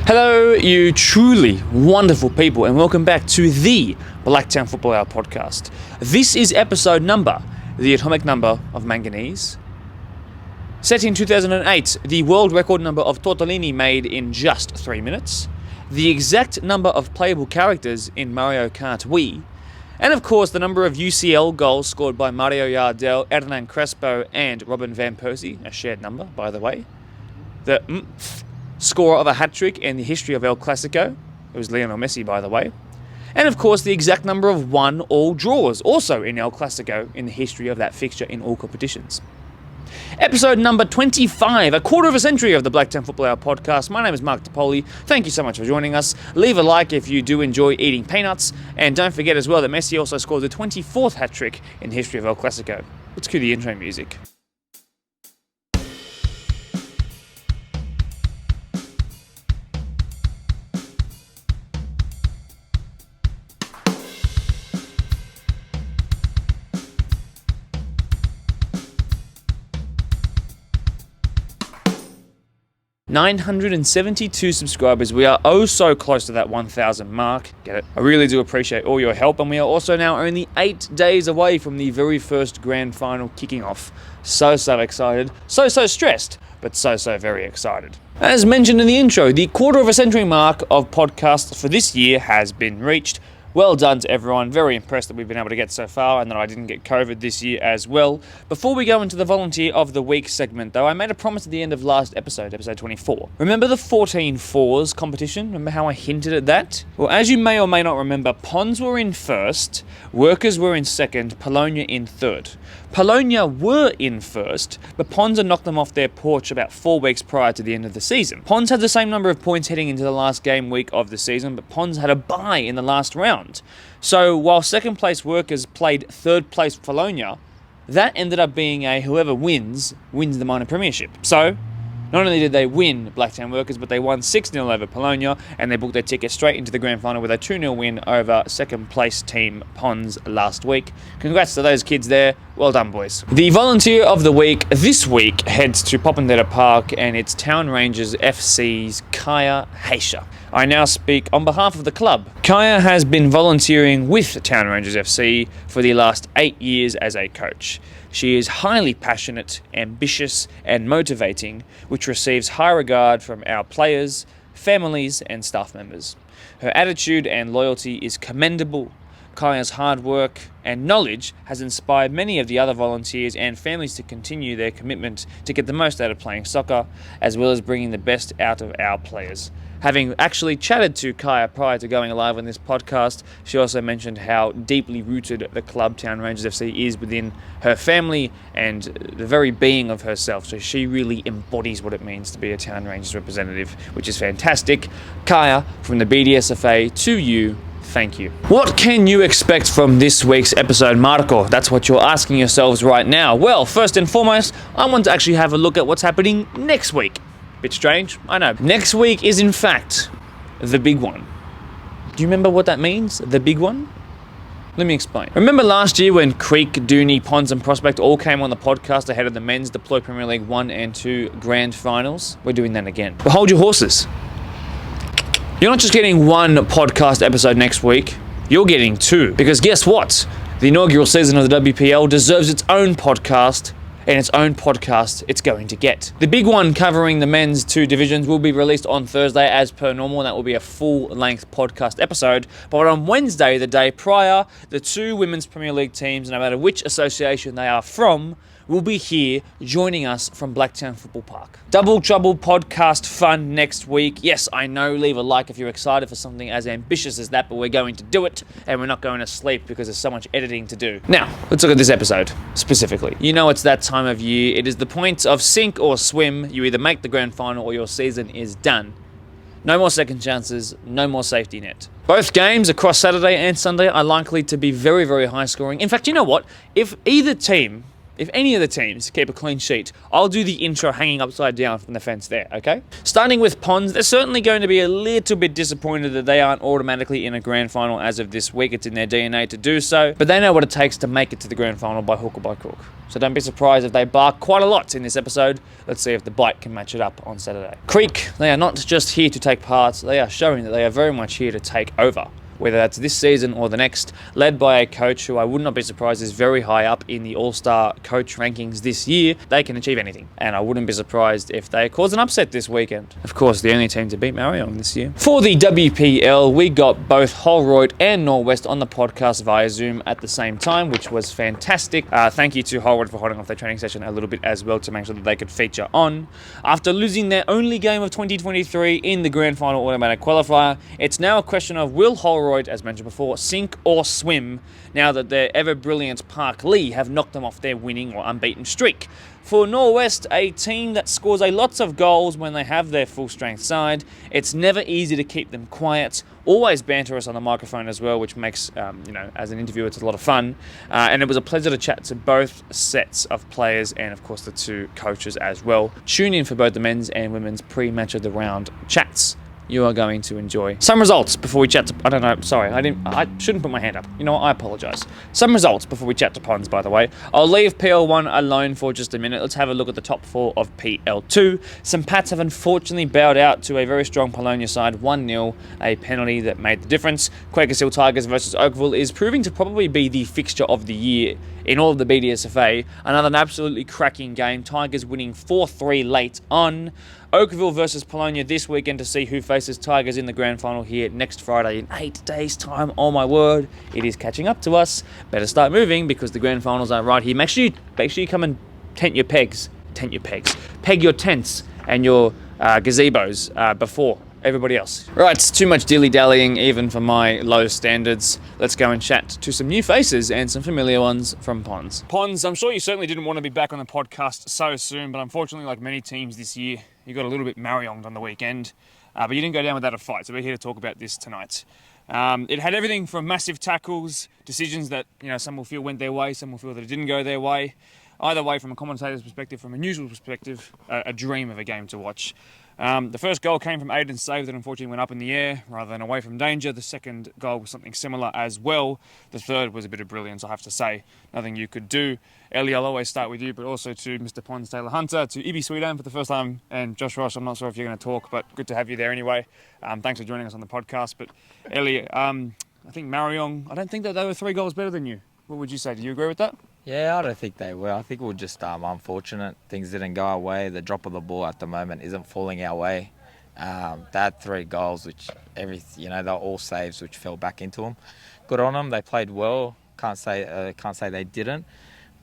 Hello, you truly wonderful people, and welcome back to the Blacktown Football Hour podcast. This is episode number, the atomic number of manganese. Set in 2008, the world record number of tortellini made in just 3 minutes, the exact number of playable characters in Mario Kart Wii, and of course the number of UCL goals scored by Mario Yardell, Hernan Crespo, and Robin Van Persie, a shared number, by the way. The scorer of a hat-trick in the history of El Clasico. It was Lionel Messi, by the way. And of course, the exact number of 1 all draws, also in El Clasico, in the history of that fixture in all competitions. Episode number 25, a quarter of a century of the Blacktown Football Hour podcast. My name is Mark DePoli. Thank you so much for joining us. Leave a like if you do enjoy eating peanuts. And don't forget as well that Messi also scored the 24th hat-trick in the history of El Clasico. Let's cue the intro music. $972 subscribers. We are oh so close to that 1,000 mark. Get it? I really do appreciate all your help, and we are also now only 8 days away from the very first grand final kicking off. So excited. So stressed, but so very excited. As mentioned in the intro, the quarter of a century mark of podcasts for this year has been reached. Well done to everyone. Very impressed that we've been able to get so far and that I didn't get COVID this year as well. Before we go into the Volunteer of the Week segment, though, I made a promise at the end of last episode 24. Remember the 14 fours competition? Remember how I hinted at that? Well, as you may or may not remember, Pons were in first, Workers were in second, Polonia in third. Polonia were in first, but Pons had knocked them off their porch about 4 weeks prior to the end of the season. Pons had the same number of points heading into the last game week of the season, but Pons had a bye in the last round. So while second place Workers played third place Polonia, that ended up being a whoever wins the minor premiership. So not only did they win Blacktown Workers, but they won 6-0 over Polonia, and they booked their ticket straight into the grand final with a 2-0 win over second place team Pons last week. Congrats to those kids there. Well done, boys. The Volunteer of the Week this week heads to Popondetta Park, and it's Town Rangers FC's 𝐁𝐢𝐭𝐞. I now speak on behalf of the club. 𝐁𝐢𝐭𝐞 has been volunteering with Town Rangers FC for the last 8 years as a coach. She is highly passionate, ambitious, and motivating, which receives high regard from our players, families, and staff members. Her attitude and loyalty is commendable. 𝐁𝐢𝐭𝐞's hard work and knowledge has inspired many of the other volunteers and families to continue their commitment to get the most out of playing soccer, as well as bringing the best out of our players. Having actually chatted to 𝐁𝐢𝐭𝐞 prior to going live on this podcast, she also mentioned how deeply rooted the club Town Rangers FC is within her family and the very being of herself. So she really embodies what it means to be a Town Rangers representative, which is fantastic. 𝐁𝐢𝐭𝐞 from the BDSFA to you, thank you. What can you expect from this week's episode, Marco? That's what you're asking yourselves right now. Well, first and foremost, I want to actually have a look at what's happening next week. Bit strange, I know. Next week is in fact the big one. Do you remember what that means? The big one? Let me explain. Remember last year when Creek, Dooney, Pons and Prospect all came on the podcast ahead of the men's Deploy Premier League 1 and 2 grand finals? We're doing that again. But hold your horses. You're not just getting 1 podcast episode next week, you're getting 2. Because guess what? The inaugural season of the WPL deserves its own podcast, and its own podcast it's going to get. The big one covering the men's 2 divisions will be released on Thursday as per normal, and that will be a full-length podcast episode. But on Wednesday, the day prior, the 2 women's Premier League teams, no matter which association they are from, will be here joining us from Blacktown Football Park. Double Trouble podcast fun next week. Yes, I know, leave a like if you're excited for something as ambitious as that, but we're going to do it, and we're not going to sleep because there's so much editing to do. Now, let's look at this episode specifically. You know it's that time of year. It is the point of sink or swim. You either make the grand final or your season is done. No more second chances, no more safety net. Both games across Saturday and Sunday are likely to be very high scoring. In fact, you know what? If either team if any of the teams keep a clean sheet, I'll do the intro hanging upside down from the fence there, okay? Starting with Ponds, they're certainly going to be a little bit disappointed that they aren't automatically in a grand final as of this week. It's in their DNA to do so, but they know what it takes to make it to the grand final by hook or by crook. So don't be surprised if they bark quite a lot in this episode. Let's see if the bite can match it up on Saturday. Creek, they are not just here to take part, they are showing that they are very much here to take over, whether that's this season or the next, led by a coach who I would not be surprised is very high up in the All-Star coach rankings this year. They can achieve anything, and I wouldn't be surprised if they cause an upset this weekend. Of course, the only team to beat Marion this year. For the WPL, we got both Holroyd and Norwest on the podcast via Zoom at the same time, which was fantastic. Thank you to Holroyd for holding off their training session a little bit as well to make sure that they could feature on. After losing their only game of 2023 in the grand final automatic qualifier, it's now a question of will Holroyd, as mentioned before, sink or swim now that their ever-brilliant Park Lee have knocked them off their winning or unbeaten streak. For Norwest, a team that scores a lots of goals when they have their full-strength side, it's never easy to keep them quiet. Always banter us on the microphone as well, which makes, as an interviewer, it's a lot of fun. And it was a pleasure to chat to both sets of players and, of course, the two coaches as well. Tune in for both the men's and women's pre-match of the round chats. You are going to enjoy. Some results before we chat to... I shouldn't put my hand up. You know what? I apologise. Some results before we chat to Ponds, by the way. I'll leave PL1 alone for just a minute. Let's have a look at the top four of PL2. St. Pat's have unfortunately bowed out to a very strong Polonia side, 1-0, a penalty that made the difference. Quakers Tigers versus Oakville is proving to probably be the fixture of the year in all of the BDSFA. Another absolutely cracking game. Tigers winning 4-3 late on. Oakville versus Polonia this weekend to see who faces Tigers in the grand final here next Friday in 8 days' time. Oh my word, it is catching up to us. Better start moving because the grand finals are right here. Make sure you come and peg your tents and your gazebos before everybody else. Right, it's too much dilly-dallying even for my low standards. Let's go and chat to some new faces and some familiar ones from Ponds. Ponds, I'm sure you certainly didn't want to be back on the podcast so soon, but unfortunately, like many teams this year, you got a little bit Marionged on the weekend, but you didn't go down without a fight, so we're here to talk about this tonight. It had everything from massive tackles, decisions that some will feel went their way, some will feel that it didn't go their way. Either way, from a commentator's perspective, from a neutral perspective, a dream of a game to watch. The first goal came from Aiden's save that unfortunately went up in the air rather than away from danger. The second goal was something similar as well. The third was a bit of brilliance, I have to say. Nothing you could do. Ellie, I'll always start with you, but also to Mr. Ponds, Taylor Hunter, to Ibi Sweetan for the first time, and Josh Ross, I'm not sure if you're going to talk, but good to have you there anyway. Thanks for joining us on the podcast. But Ellie, I think Mariong, I don't think that they were 3 goals better than you. What would you say? Do you agree with that? Yeah, I don't think they were. I think we were just unfortunate. Things didn't go our way. The drop of the ball at the moment isn't falling our way. They had 3 goals, which they're all saves, which fell back into them. Good on them. They played well. Can't say they didn't.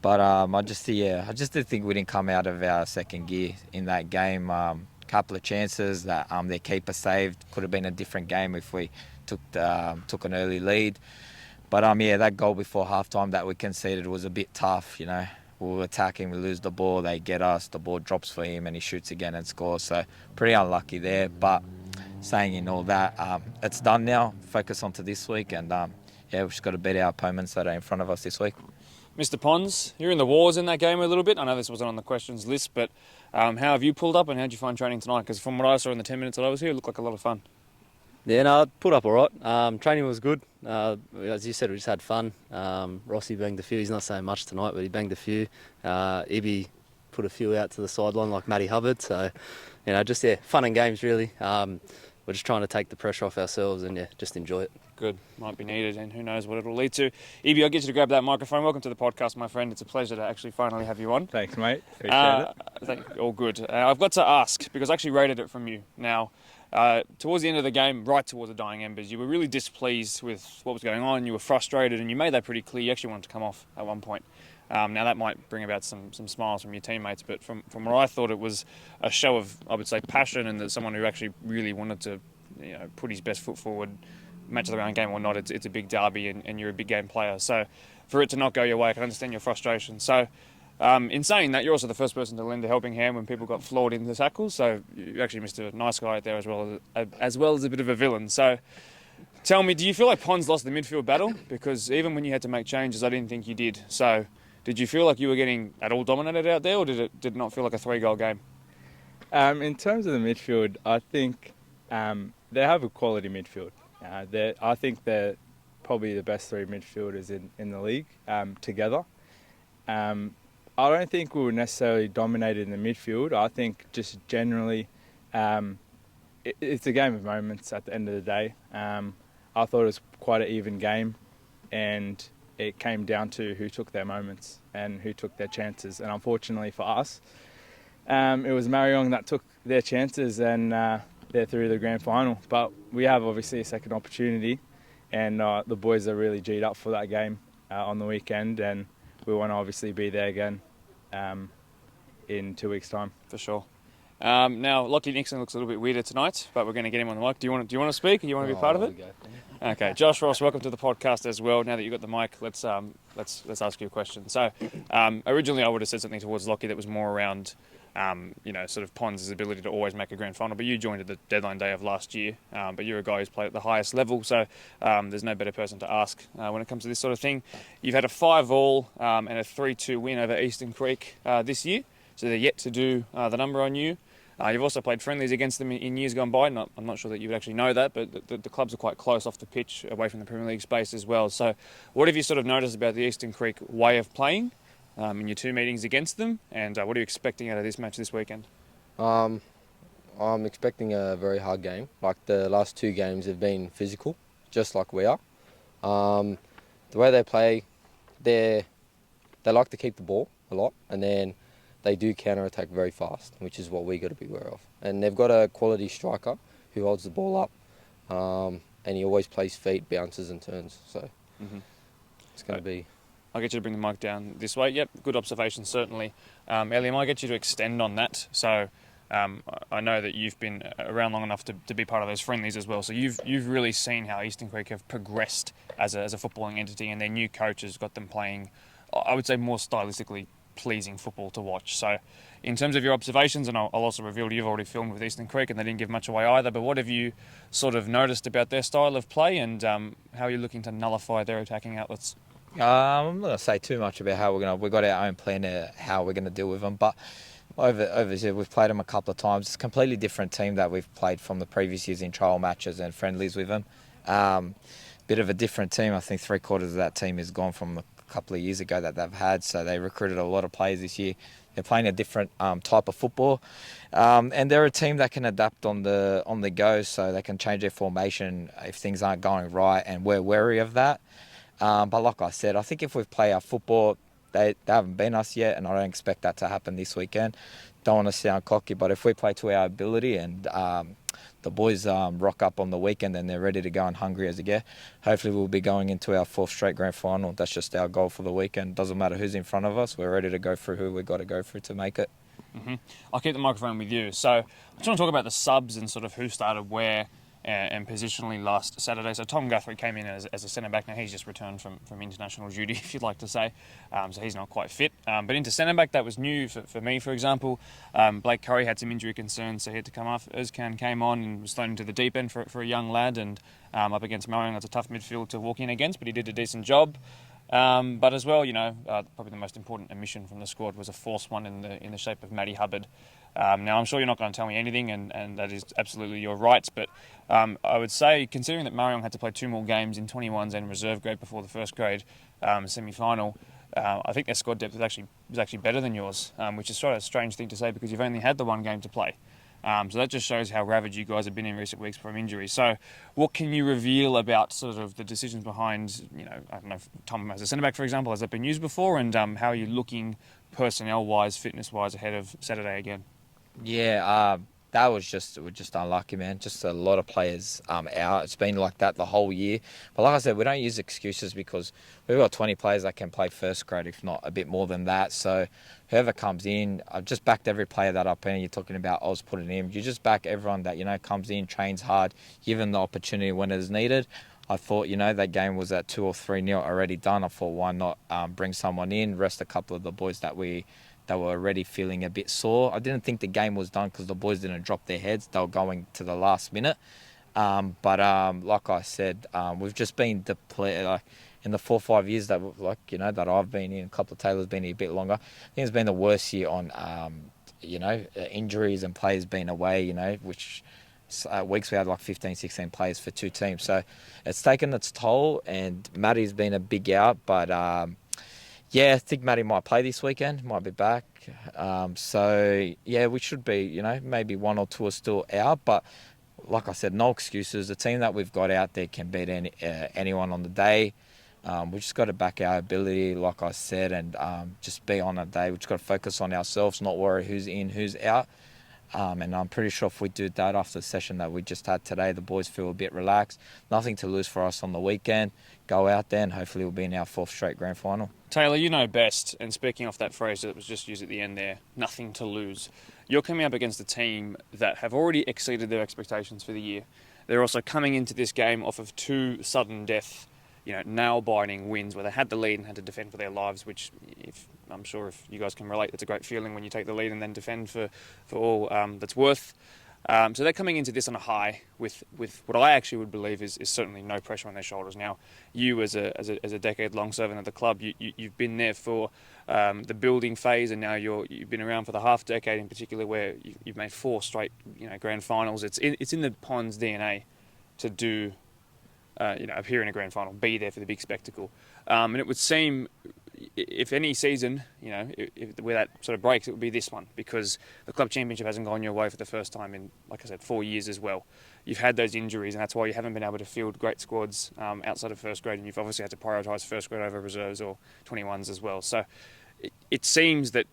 But I just did think we didn't come out of our second gear in that game. Couple of chances that their keeper saved. Could have been a different game if we took an early lead. But that goal before halftime that we conceded was a bit tough. We were attacking, we lose the ball, they get us, the ball drops for him, and he shoots again and scores. So pretty unlucky there. But saying in all that, it's done now. Focus on to this week, and we've just got to beat our opponents that are in front of us this week. Mr. Ponds, you're in the wars in that game a little bit. I know this wasn't on the questions list, but how have you pulled up and how did you find training tonight? Because from what I saw in the 10 minutes that I was here, it looked like a lot of fun. Yeah, no, I pulled up all right. Training was good. As you said, we just had fun. Rossi banged a few. He's not saying much tonight, but he banged a few. Ibi put a few out to the sideline like Matty Hubbard. So, fun and games really. We're just trying to take the pressure off ourselves and just enjoy it. Good. Might be needed, and who knows what it'll lead to. Ibi, I'll get you to grab that microphone. Welcome to the podcast, my friend. It's a pleasure to actually finally have you on. Thanks, mate. Appreciate it. All good. I've got to ask, because I actually rated it from you now. Towards the end of the game, right towards the dying embers, you were really displeased with what was going on. You were frustrated, and you made that pretty clear. You actually wanted to come off at one point. Now, that might bring about some smiles from your teammates, but from what I thought, it was a show of, I would say, passion, and that someone who actually really wanted to put his best foot forward, match of the round game or not. It's a big derby, and you're a big game player. So for it to not go your way, I can understand your frustration. So in saying that, you're also the first person to lend a helping hand when people got floored in the tackles. So you actually missed a nice guy out there as well as a bit of a villain. So tell me, do you feel like Ponds lost the midfield battle? Because even when you had to make changes, I didn't think you did. So Did you feel like you were getting at all dominated out there, or did it not feel like a 3-goal game? In terms of the midfield, I think they have a quality midfield. I think they're probably the best 3 midfielders in the league together. I don't think we were necessarily dominated in the midfield. I think just generally it's a game of moments at the end of the day. I thought it was quite an even game, and it came down to who took their moments and who took their chances. And unfortunately for us, it was Marion that took their chances, and they're through the grand final. But we have obviously a second opportunity, and the boys are really G'd up for that game on the weekend, and we want to obviously be there again in 2 weeks' time. For sure. Now, Lockie Nixon looks a little bit weirder tonight, but we're going to get him on the mic. Do you want to speak? Do you want to be part of it? Okay, Josh Ross, welcome to the podcast as well. Now that you've got the mic, let's ask you a question. So, originally I would have said something towards Lockie that was more around, sort of Pons' ability to always make a grand final. But you joined at the deadline day of last year. But you're a guy who's played at the highest level, so there's no better person to ask when it comes to this sort of thing. You've had a 5-all and a 3-2 win over Eastern Creek this year, so they're yet to do the number on you. You've also played friendlies against them in years gone by. I'm not sure that you would actually know that, but the clubs are quite close off the pitch, away from the Premier League space as well. So what have you sort of noticed about the Eastern Creek way of playing in your 2 meetings against them? And what are you expecting out of this match this weekend? I'm expecting a very hard game. Like the last 2 games have been physical, just like we are. The way they play, they like to keep the ball a lot, and then they do counter-attack very fast, which is what we got to be aware of. And they've got a quality striker who holds the ball up, and he always plays feet, bounces and turns. So it's going to be... I'll get you to bring the mic down this way. Yep, good observation, certainly. Ellie, I'll get you to extend on that. So I know that you've been around long enough to be part of those friendlies as well. So you've really seen how Eastern Creek have progressed as a footballing entity, and their new coach has got them playing, I would say, more stylistically pleasing football to watch. So in terms of your observations, and I'll also reveal to you've already filmed with Eastern Creek and they didn't give much away either, but what have you sort of noticed about their style of play, and how are you looking to nullify their attacking outlets? I'm not going to say too much about how we've got our own plan of how we're going to deal with them, but over here we've played them a couple of times. It's a completely different team that we've played from the previous years in trial matches and friendlies with them. Bit of a different team. I think 3/4 of that team is gone from a couple of years ago that they've had, so they recruited a lot of players this year. They're playing a different type of football, and they're a team that can adapt on the go, so they can change their formation if things aren't going right, and we're wary of that. But like I said, I think if we play our football, they haven't beaten us yet, and I don't expect that to happen this weekend. Don't want to sound cocky, but if we play to our ability and the boys rock up on the weekend and they're ready to go and hungry as a get, hopefully we'll be going into our 4th straight grand final. That's just our goal for the weekend. Doesn't matter who's in front of us. We're ready to go through who we've got to go through to make it. I'll keep the microphone with you. So I just want to talk about the subs and sort of who started where and positionally last Saturday. So Tom Guthrie came in as a centre-back. Now he's just returned from international duty, if you'd like to say. So he's not quite fit. But into centre-back, that was new for me, for example. Blake Curry had some injury concerns, so he had to come off. 𝐁𝐢𝐭𝐞 came on and was thrown into the deep end for a young lad. And up against Marion, that's a tough midfield to walk in against, but he did a decent job. But as well, probably the most important omission from the squad was a forced one in the shape of Matty Hubbard. Now, I'm sure you're not going to tell me anything, and that is absolutely your rights, but I would say, considering that Marion had to play 2 more games in 21s and reserve grade before the first grade semi-final, I think their squad depth was actually better than yours, which is sort of a strange thing to say because you've only had the 1 game to play. So that just shows how ravaged you guys have been in recent weeks from injury. So what can you reveal about sort of the decisions behind, I don't know, Tom as a centre-back, for example, has that been used before, and how are you looking personnel-wise, fitness-wise ahead of Saturday again? Yeah, that was just unlucky, man. Just a lot of players out. It's been like that the whole year. But like I said, we don't use excuses because we've got 20 players that can play first grade, if not a bit more than that. So whoever comes in, I've just backed every player that up in. You're talking about Oz putting in. You just back everyone that, comes in, trains hard, give them the opportunity when it is needed. I thought, that game was at 2 or 3-0 already done. I thought, why not bring someone in, rest a couple of the boys that were already feeling a bit sore. I didn't think the game was done because the boys didn't drop their heads. They were going to the last minute. But like I said, we've just been depleted. in the 4 or 5 years that that I've been in, a couple of Taylor's been here a bit longer. I think it's been the worst year on injuries and players being away. Which weeks we had like 15, 16 players for 2 teams. So it's taken its toll, and Matty's been a big out, but. I think Matty might play this weekend, might be back. We should be, maybe 1 or 2 are still out. But like I said, no excuses. The team that we've got out there can beat anyone on the day. We just got to back our ability, like I said, and just be on a day. We've just got to focus on ourselves, not worry who's in, who's out. And I'm pretty sure if we do that after the session that we just had today, the boys feel a bit relaxed. Nothing to lose for us on the weekend. Go out there and hopefully we'll be in our 4th straight grand final. Taylor, you know best, and speaking off that phrase that was just used at the end there, nothing to lose. You're coming up against a team that have already exceeded their expectations for the year. They're also coming into this game off of 2 sudden death, nail-biting wins where they had the lead and had to defend for their lives, which I'm sure if you guys can relate, it's a great feeling when you take the lead and then defend for all that's worth. So they're coming into this on a high with what I actually would believe is certainly no pressure on their shoulders. Now, you as a decade-long servant at the club, you've been there for the building phase, and now you've been around for the half decade in particular, where you've made 4 straight grand finals. It's in the Ponds DNA to do appear in a grand final, be there for the big spectacle, and it would seem, if any season, where that sort of breaks, it would be this one, because the club championship hasn't gone your way for the first time in, like I said, 4 years as well. You've had those injuries, and that's why you haven't been able to field great squads outside of first grade, and you've obviously had to prioritise first grade over reserves or 21s as well. So it seems that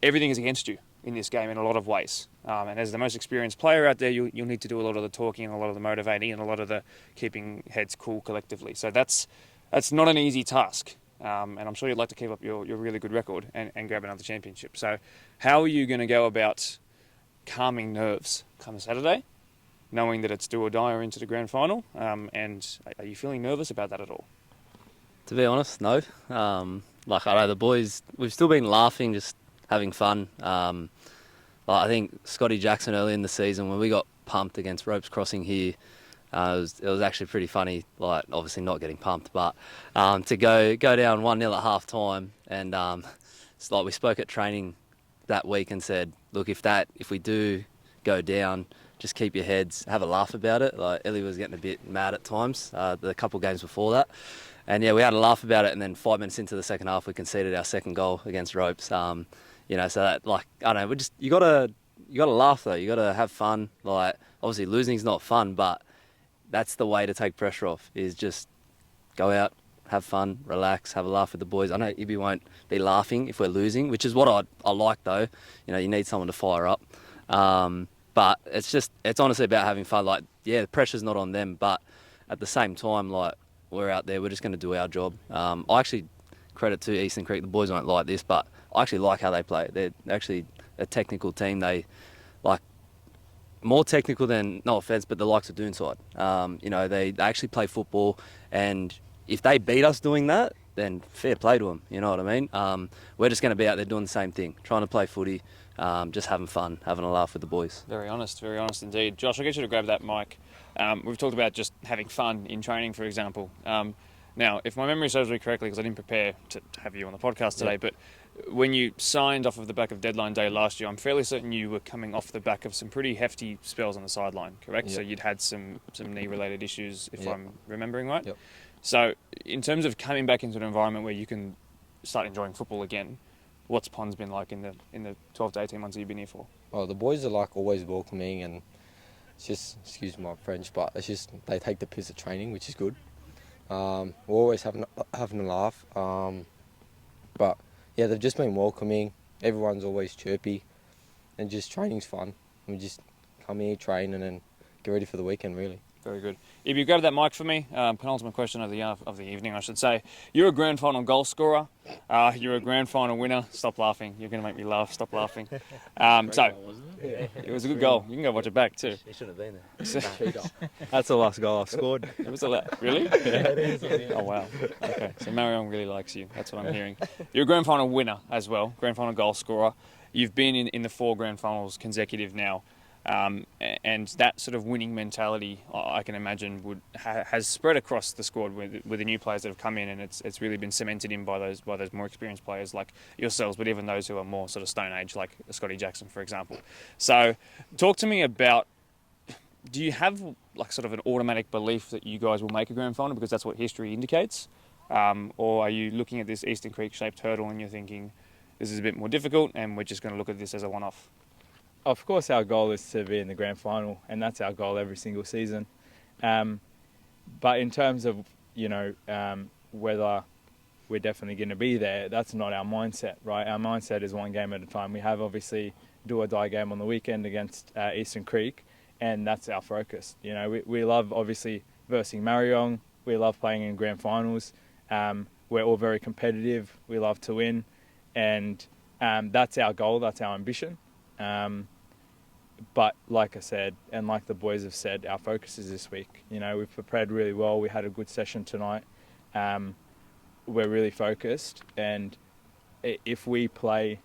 everything is against you in this game in a lot of ways. And as the most experienced player out there, you'll need to do a lot of the talking and a lot of the motivating and a lot of the keeping heads cool collectively. So that's not an easy task. And I'm sure you'd like to keep up your really good record and grab another championship. So how are you going to go about calming nerves come Saturday, knowing that it's do or die or into the grand final? And are you feeling nervous about that at all? To be honest, no. I know the boys, we've still been laughing, just having fun. I think Scotty Jackson early in the season, when we got pumped against Ropes Crossing here, it was actually pretty funny, obviously not getting pumped, but to go down 1-0 at half time, and it's we spoke at training that week and said, look, if we do go down, just keep your heads, have a laugh about it. Ellie was getting a bit mad at times, the couple of games before that. And we had a laugh about it, and then 5 minutes into the second half, we conceded our second goal against Ropes. So that, I don't know, you gotta laugh though. You gotta have fun. Obviously losing's not fun, but that's the way to take pressure off, is just go out, have fun, relax, have a laugh with the boys. I know Ibby won't be laughing if we're losing, which is what I like though. You need someone to fire up. But it's honestly about having fun. The pressure's not on them, but at the same time, we're out there, we're just going to do our job. I actually credit to Eastern Creek, the boys won't like this, but I actually like how they play. They're actually a technical team. They more technical than, no offence, but the likes of Doonside. They actually play football, and if they beat us doing that, then fair play to them, you know what I mean? We're just going to be out there doing the same thing, trying to play footy, just having fun, having a laugh with the boys. Very honest indeed. Josh, I'll get you to grab that mic. We've talked about just having fun in training, for example. Now, if my memory serves me correctly, because I didn't prepare to have you on the podcast today, but when you signed off of the back of deadline day last year, I'm fairly certain you were coming off the back of some pretty hefty spells on the sideline, correct? Yep. So you'd had some knee-related issues, if I'm remembering right. Yep. So in terms of coming back into an environment where you can start enjoying football again, what's Ponds been like in the 12 to 18 months that you've been here for? Oh, the boys are always welcoming, and it's just, excuse my French, but it's just they take the piss at training, which is good. We're always having a laugh, but yeah, they've just been welcoming. Everyone's always chirpy, and just training's fun. We just come here, train, and then get ready for the weekend, really. Very good. If you grab that mic for me, penultimate question of the evening, I should say. You're a grand final goal scorer. You're a grand final winner. Stop laughing. You're going to make me laugh. Stop laughing. It was a good goal. You can go watch it back too. He shouldn't have been there. That's the last goal I've scored. It was really? Yeah, it is. Oh, wow. Okay, so Marion really likes you. That's what I'm hearing. You're a grand final winner as well, grand final goal scorer. You've been in the 4 grand finals consecutive now. And that sort of winning mentality, I can imagine, has spread across the squad with the new players that have come in, and it's really been cemented in by those more experienced players like yourselves, but even those who are more sort of stone age, like Scotty Jackson, for example. So, talk to me about. Do you have like sort of an automatic belief that you guys will make a grand final because that's what history indicates, or are you looking at this Eastern Creek shaped hurdle and you're thinking this is a bit more difficult and we're just going to look at this as a one-off? Of course, our goal is to be in the grand final, and that's our goal every single season. But in terms of, whether we're definitely going to be there, that's not our mindset, right? Our mindset is one game at a time. We have obviously do or die game on the weekend against Eastern Creek, and that's our focus. We love obviously versing Mariong. We love playing in grand finals. We're all very competitive. We love to win, and that's our goal. That's our ambition. But like I said, and like the boys have said, our focus is this week. We've prepared really well. We had a good session tonight. We're really focused, and if we play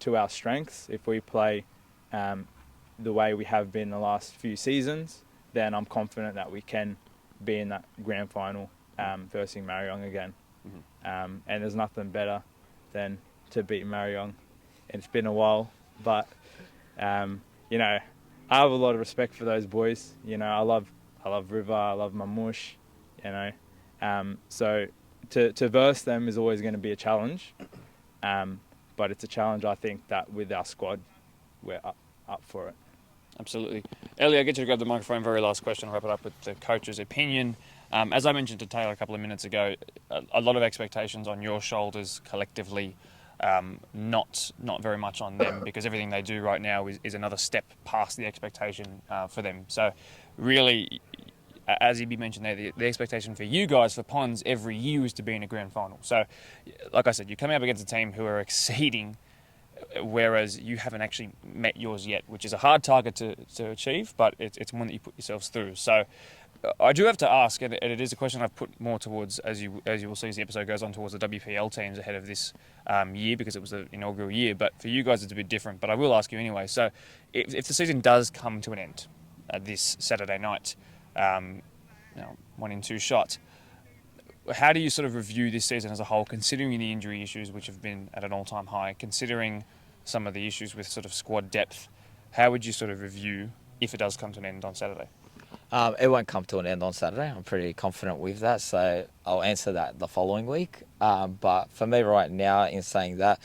to our strengths, if we play the way we have been the last few seasons, then I'm confident that we can be in that grand final versing Mariong again. Mm-hmm. And there's nothing better than to beat Mariong. It's been a while, but I have a lot of respect for those boys. I love River, I love Mamush. So to verse them is always going to be a challenge. But it's a challenge, I think, that with our squad, we're up for it. Absolutely. Ellie, I'll get you to grab the microphone. Very last question. I'll wrap it up with the coach's opinion. As I mentioned to Taylor a couple of minutes ago, a lot of expectations on your shoulders collectively, not very much on them, because everything they do right now is another step past the expectation for them. So really, as Ibi mentioned there, the expectation for you guys, for Ponds, every year is to be in a grand final. So, like I said, you're coming up against a team who are exceeding, whereas you haven't actually met yours yet, which is a hard target to achieve, but it's one that you put yourselves through. So I do have to ask, and it is a question I've put more towards, as you will see as the episode goes on, towards the WPL teams ahead of this year, because it was the inaugural year, but for you guys it's a bit different. But I will ask you anyway. So if the season does come to an end this Saturday night, 1 in 2 shots, how do you sort of review this season as a whole, considering the injury issues which have been at an all-time high, considering some of the issues with sort of squad depth? How would you sort of review if it does come to an end on Saturday? It won't come to an end on Saturday. I'm pretty confident with that, so I'll answer that the following week. But for me right now, in saying that,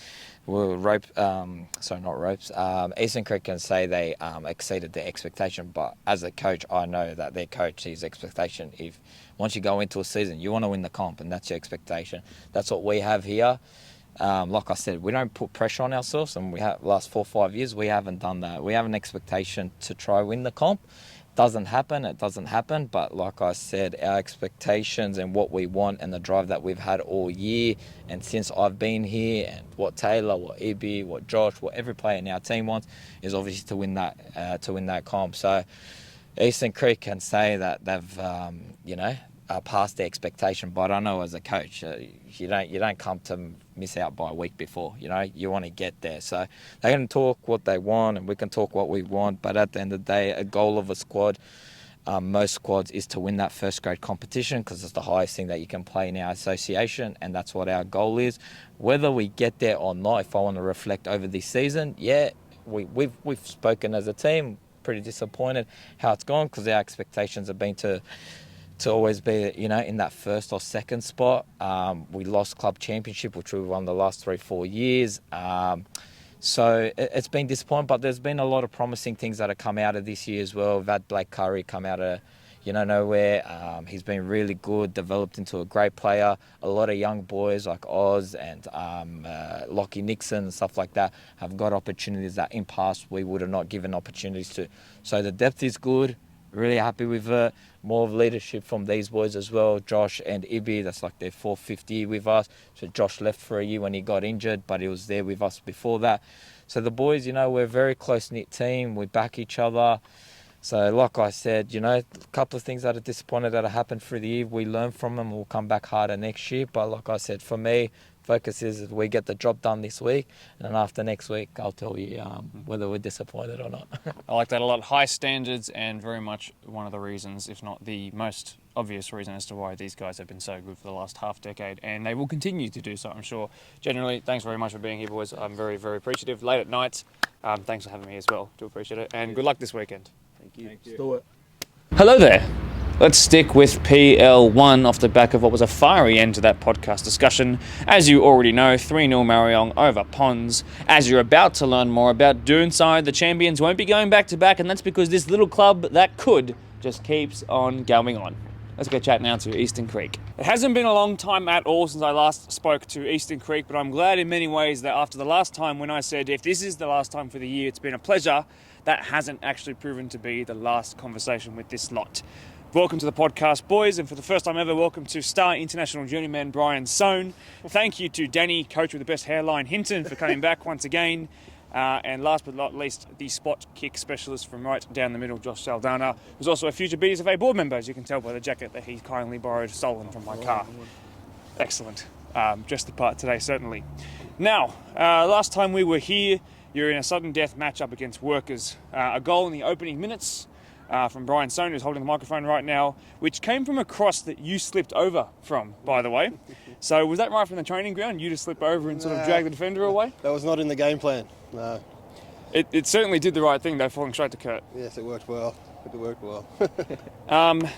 Eastern Creek can say they exceeded their expectation, but as a coach, I know that their coach's expectation, if once you go into a season, you want to win the comp, and that's your expectation. That's what we have here. Like I said, we don't put pressure on ourselves, and we have last 4 or 5 years we haven't done that. We have an expectation to try win the comp. It doesn't happen, but like I said, our expectations and what we want and the drive that we've had all year and since I've been here, and what Taylor, what Ibi, what Josh, what every player in our team wants, is obviously to win that comp. So Eastern Creek can say that they've past their expectation, but I know as a coach, you don't come to miss out by a week before. You want to get there. So they can talk what they want, and we can talk what we want. But at the end of the day, a goal of a squad, most squads, is to win that first grade competition, because it's the highest thing that you can play in our association, and that's what our goal is. Whether we get there or not, if I want to reflect over this season, we've spoken as a team, pretty disappointed how it's gone, because our expectations have been to always be, in that first or second spot. We lost club championship, which we won the last 3-4 years. So it's been disappointing, but there's been a lot of promising things that have come out of this year as well. We've had Blake Curry come out of nowhere. He's been really good, developed into a great player. A lot of young boys like Oz and Lockie Nixon and stuff like that have got opportunities that in past we would have not given opportunities to. So the depth is good. Really happy with more of leadership from these boys as well. Josh and Ibi, that's like their 4th year with us. So Josh left for a year when he got injured, but he was there with us before that. So the boys, we're a very close-knit team. We back each other. So like I said, a couple of things that are disappointed that have happened through the year, we learn from them. We'll come back harder next year. But like I said, for me, focus is we get the job done this week, and then after next week, I'll tell you whether we're disappointed or not. I like that a lot. High standards, and very much one of the reasons, if not the most obvious reason as to why these guys have been so good for the last half decade, and they will continue to do so, I'm sure. Generally, thanks very much for being here, boys. I'm very, very appreciative. Late at night, thanks for having me as well. Do appreciate it, and good luck this weekend. Thank you. Let's do it. Hello there. Let's stick with PL1 off the back of what was a fiery end to that podcast discussion. As you already know, 3-0 Mariong over Ponds. As you're about to learn more about Doonside, the champions won't be going back-to-back, and that's because this little club that could just keeps on going on. Let's go chat now to Eastern Creek. It hasn't been a long time at all since I last spoke to Eastern Creek, but I'm glad in many ways that after the last time when I said if this is the last time for the year, it's been a pleasure, that hasn't actually proven to be the last conversation with this lot. Welcome to the podcast, boys, and for the first time ever, welcome to Star International Journeyman Brian Sohn. Thank you to Danny, coach with the best hairline, Hinton, for coming back once again. And last but not least, the spot kick specialist from right down the middle, Josh Saldana, who's also a future BFH board member, as you can tell by the jacket that he kindly borrowed stolen from my car. Excellent. Just the part today, certainly. Now, last time we were here, you were in a sudden death matchup against Workers. A goal in the opening minutes from Brian Sohn, who's holding the microphone right now, which came from a cross that you slipped over from, by the way. So was that right from the training ground? You just slip over and sort of drag the defender away? That was not in the game plan, no. It certainly did the right thing, though, falling straight to Kurt. Yes, it worked well. It worked well.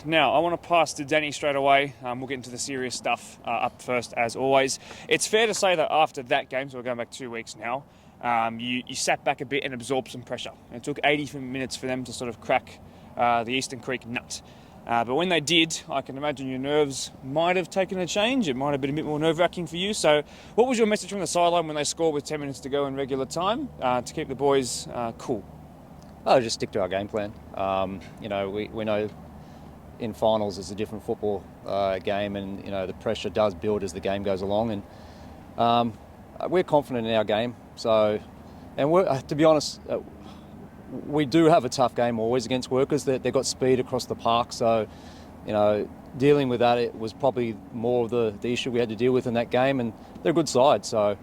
Now, I want to pass to Danny straight away. We'll get into the serious stuff up first, as always. It's fair to say that after that game, so we're going back 2 weeks now, you sat back a bit and absorbed some pressure. It took 80 minutes for them to sort of crack the Eastern Creek nut. But when they did, I can imagine your nerves might have taken a change. It might have been a bit more nerve-wracking for you. So what was your message from the sideline when they scored with 10 minutes to go in regular time to keep the boys cool? Oh, just stick to our game plan. We know in finals it's a different football game, and the pressure does build as the game goes along. And we're confident in our game. So, and to be honest, we do have a tough game always against Workers. They've got speed across the park, so dealing with that, it was probably more of the issue we had to deal with in that game, and they're a good side. So,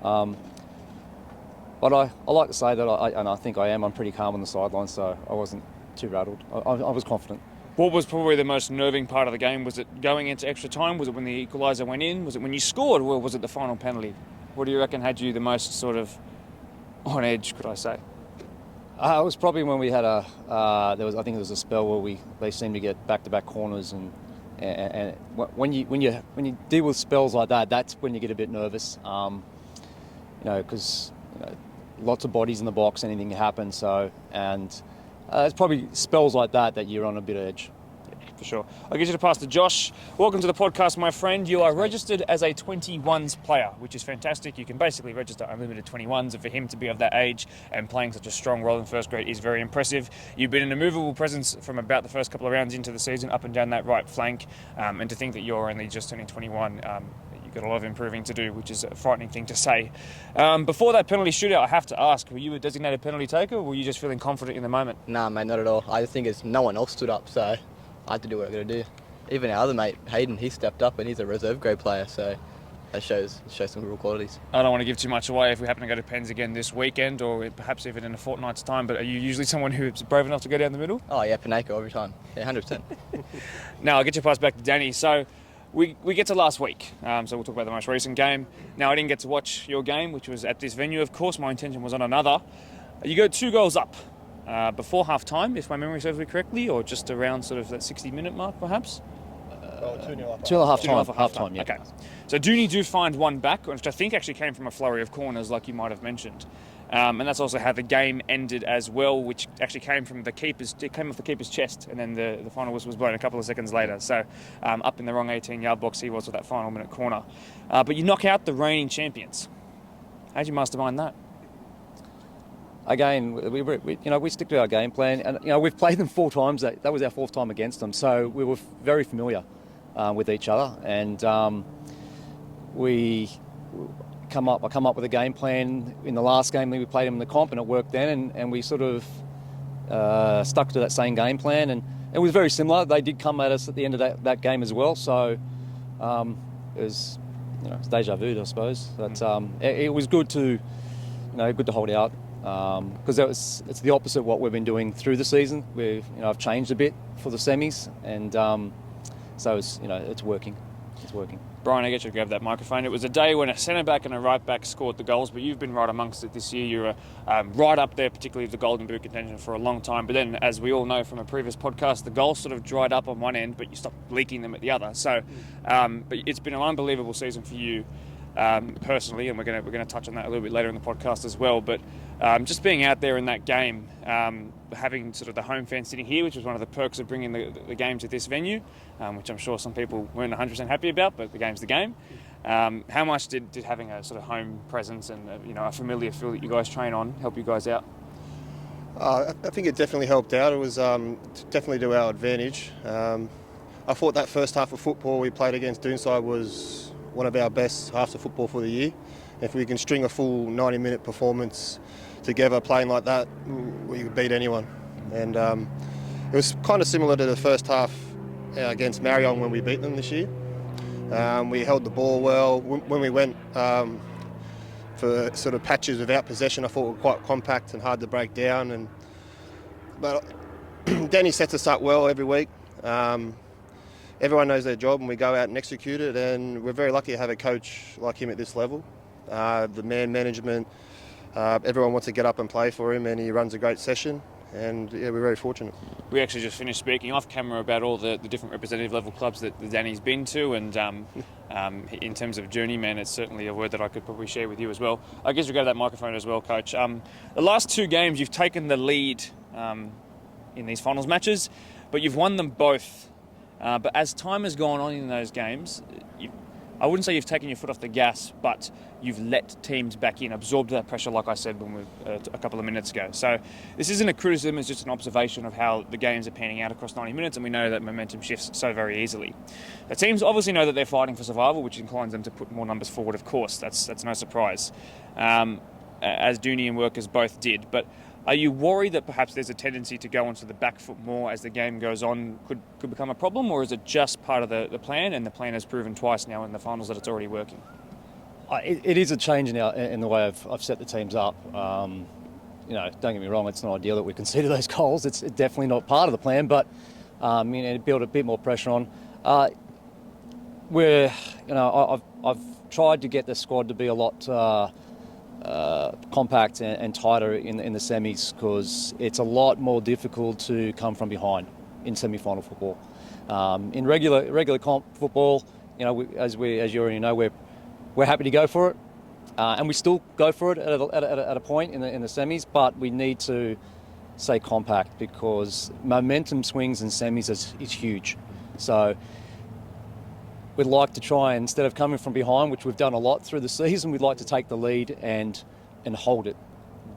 but I like to say that I think I'm pretty calm on the sideline, so I wasn't too rattled. I was confident. What was probably the most nerving part of the game? Was it going into extra time? Was it when the equaliser went in? Was it when you scored, or was it the final penalty? What do you reckon had you the most sort of on edge, could I say? It was probably when we had I think there was a spell where they seemed to get back-to-back corners, and when you deal with spells like that, that's when you get a bit nervous, because lots of bodies in the box, anything can happen. So, and it's probably spells like that you're on a bit of edge. For sure. I'll get you to pass to Josh. Welcome to the podcast, my friend. You are registered as a 21s player, which is fantastic. You can basically register unlimited 21s, and for him to be of that age and playing such a strong role in first grade is very impressive. You've been an immovable presence from about the first couple of rounds into the season, up and down that right flank, and to think that you're only just turning 21, you've got a lot of improving to do, which is a frightening thing to say. Before that penalty shootout, I have to ask, were you a designated penalty taker, or were you just feeling confident in the moment? Nah, mate, not at all. I just think it's no one else stood up, so I had to do what I got to do. Even our other mate, Hayden, he stepped up and he's a reserve grade player, so that shows some real qualities. I don't want to give too much away if we happen to go to Pens again this weekend, or perhaps even in a fortnight's time, but are you usually someone who's brave enough to go down the middle? Oh yeah, Pinnacle every time. Yeah, 100%. Now, I'll get your pass back to Danny. So we get to last week, so we'll talk about the most recent game. Now, I didn't get to watch your game, which was at this venue, of course. My intention was on another. You go 2 goals up. Before half-time, if my memory serves me correctly, or just around sort of that 60-minute mark, perhaps? 2.5 time. Half-time, yeah. Okay. So Dooney do find one back, which I think actually came from a flurry of corners, like you might have mentioned. And that's also how the game ended as well, which actually came from it came off the keeper's chest, and then the final whistle was blown a couple of seconds later. So up in the wrong 18-yard box he was with that final minute corner. But you knock out the reigning champions. How'd you mastermind that? Again, we stick to our game plan, and we've played them 4 times. That was our 4th time against them, so we were very familiar with each other, and I come up with a game plan. In the last game we played them in the comp, and it worked then, and we sort of stuck to that same game plan, and it was very similar. They did come at us at the end of that game as well, so it was it's deja vu, I suppose. But it was good to, good to hold out because it's the opposite of what we've been doing through the season. I've changed a bit for the semis, and so it's working. It's working. Brian, I get you to grab that microphone. It was a day when a centre-back and a right-back scored the goals, but you've been right amongst it this year. You're right up there, particularly with the Golden Boot contention for a long time. But then, as we all know from a previous podcast, the goals sort of dried up on one end, but you stopped leaking them at the other. So, but it's been an unbelievable season for you personally, and we're going to touch on that a little bit later in the podcast as well. But just being out there in that game, having sort of the home fans sitting here, which was one of the perks of bringing the game to this venue, which I'm sure some people weren't 100% happy about, but the game's the game. How much did having a sort of home presence and a familiar feel that you guys train on help you guys out? I think it definitely helped out. It was definitely to our advantage. I thought that first half of football we played against Doonside was one of our best halves of football for the year. If we can string a full 90-minute performance together playing like that, we could beat anyone. And it was kind of similar to the first half against Marion when we beat them this year. We held the ball well. When we went for sort of patches without possession, I thought we were quite compact and hard to break down. But Danny sets us up well every week. Everyone knows their job and we go out and execute it, and we're very lucky to have a coach like him at this level. The man management, everyone wants to get up and play for him, and he runs a great session, and yeah, we're very fortunate. We actually just finished speaking off camera about all the different representative level clubs that Danny's been to, and in terms of journeyman, it's certainly a word that I could probably share with you as well. I guess we go to that microphone as well, Coach. The last two games you've taken the lead in these finals matches, but you've won them both. But as time has gone on in those games, I wouldn't say you've taken your foot off the gas, but you've let teams back in, absorbed that pressure, like I said a couple of minutes ago. So this isn't a criticism, it's just an observation of how the games are panning out across 90 minutes, and we know that momentum shifts so very easily. The teams obviously know that they're fighting for survival, which inclines them to put more numbers forward, of course. That's no surprise, as Dooney and Workers both did. But are you worried that perhaps there's a tendency to go onto the back foot more as the game goes on could become a problem, or is it just part of the plan, and the plan has proven twice now in the finals that it's already working? It is a change in the way I've set the teams up. Don't get me wrong, it's not ideal that we conceded those goals. It's definitely not part of the plan, but it built a bit more pressure on. I've tried to get the squad to be a lot compact and tighter in the semis, because it's a lot more difficult to come from behind in semi-final football. In regular comp football, as you already know, we're happy to go for it, and we still go for it at a point in the semis. But we need to stay compact, because momentum swings in semis is huge. So we'd like to try, instead of coming from behind, which we've done a lot through the season, we'd like to take the lead and hold it.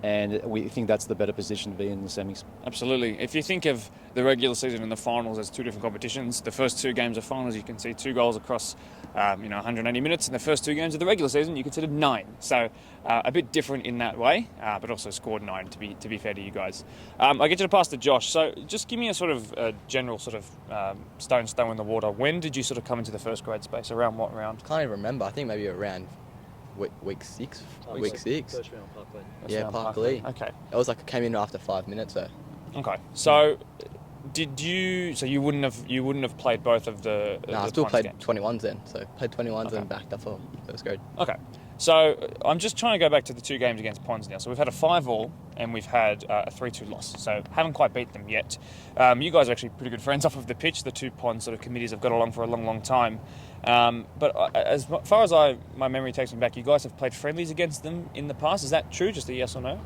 And we think that's the better position to be in the semis. Absolutely. If you think of the regular season and the finals as two different competitions, the first two games of finals, you can see 2 goals across 180 minutes. In the first 2 games of the regular season, you considered 9. So a bit different in that way, but also scored 9 to be fair to you guys. I get you to pass to Josh. So just give me a sort of general sort of stone in the water. When did you sort of come into the first grade space? Around what round? Can't even remember. I think maybe around week 6. Week 6. First round Park League. Yeah, Park League. Okay. It was like I came in after 5 minutes. So. Okay. So did you? So you wouldn't have played both of the. No, I still played 21s then. So played 21s and backed up for first grade. Okay. So I'm just trying to go back to the 2 games against Ponds now. So we've had a 5-5 and we've had a 3-2 loss. So haven't quite beat them yet. You guys are actually pretty good friends off of the pitch. The 2 Ponds sort of committees have got along for a long, long time. But as far as my memory takes me back, you guys have played friendlies against them in the past. Is that true? Just a yes or no?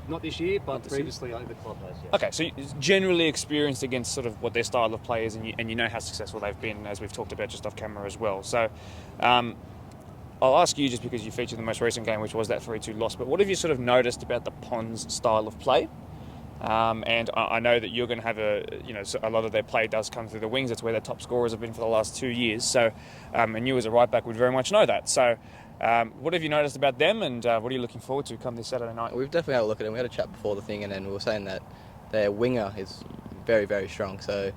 Not this year, but previously the club has. Yes. Okay, so generally experienced against sort of what their style of play is, and you know how successful they've been, as we've talked about just off camera as well. So I'll ask you, just because you featured the most recent game, which was that 3-2 loss, but what have you sort of noticed about the Ponds style of play? And I know that you're going to have a lot of their play does come through the wings. That's where their top scorers have been for the last 2 years. So, and you as a right back would very much know that. So, what have you noticed about them, and what are you looking forward to come this Saturday night? We've definitely had a look at them. We had a chat before the thing, and then we were saying that their winger is very, very strong. So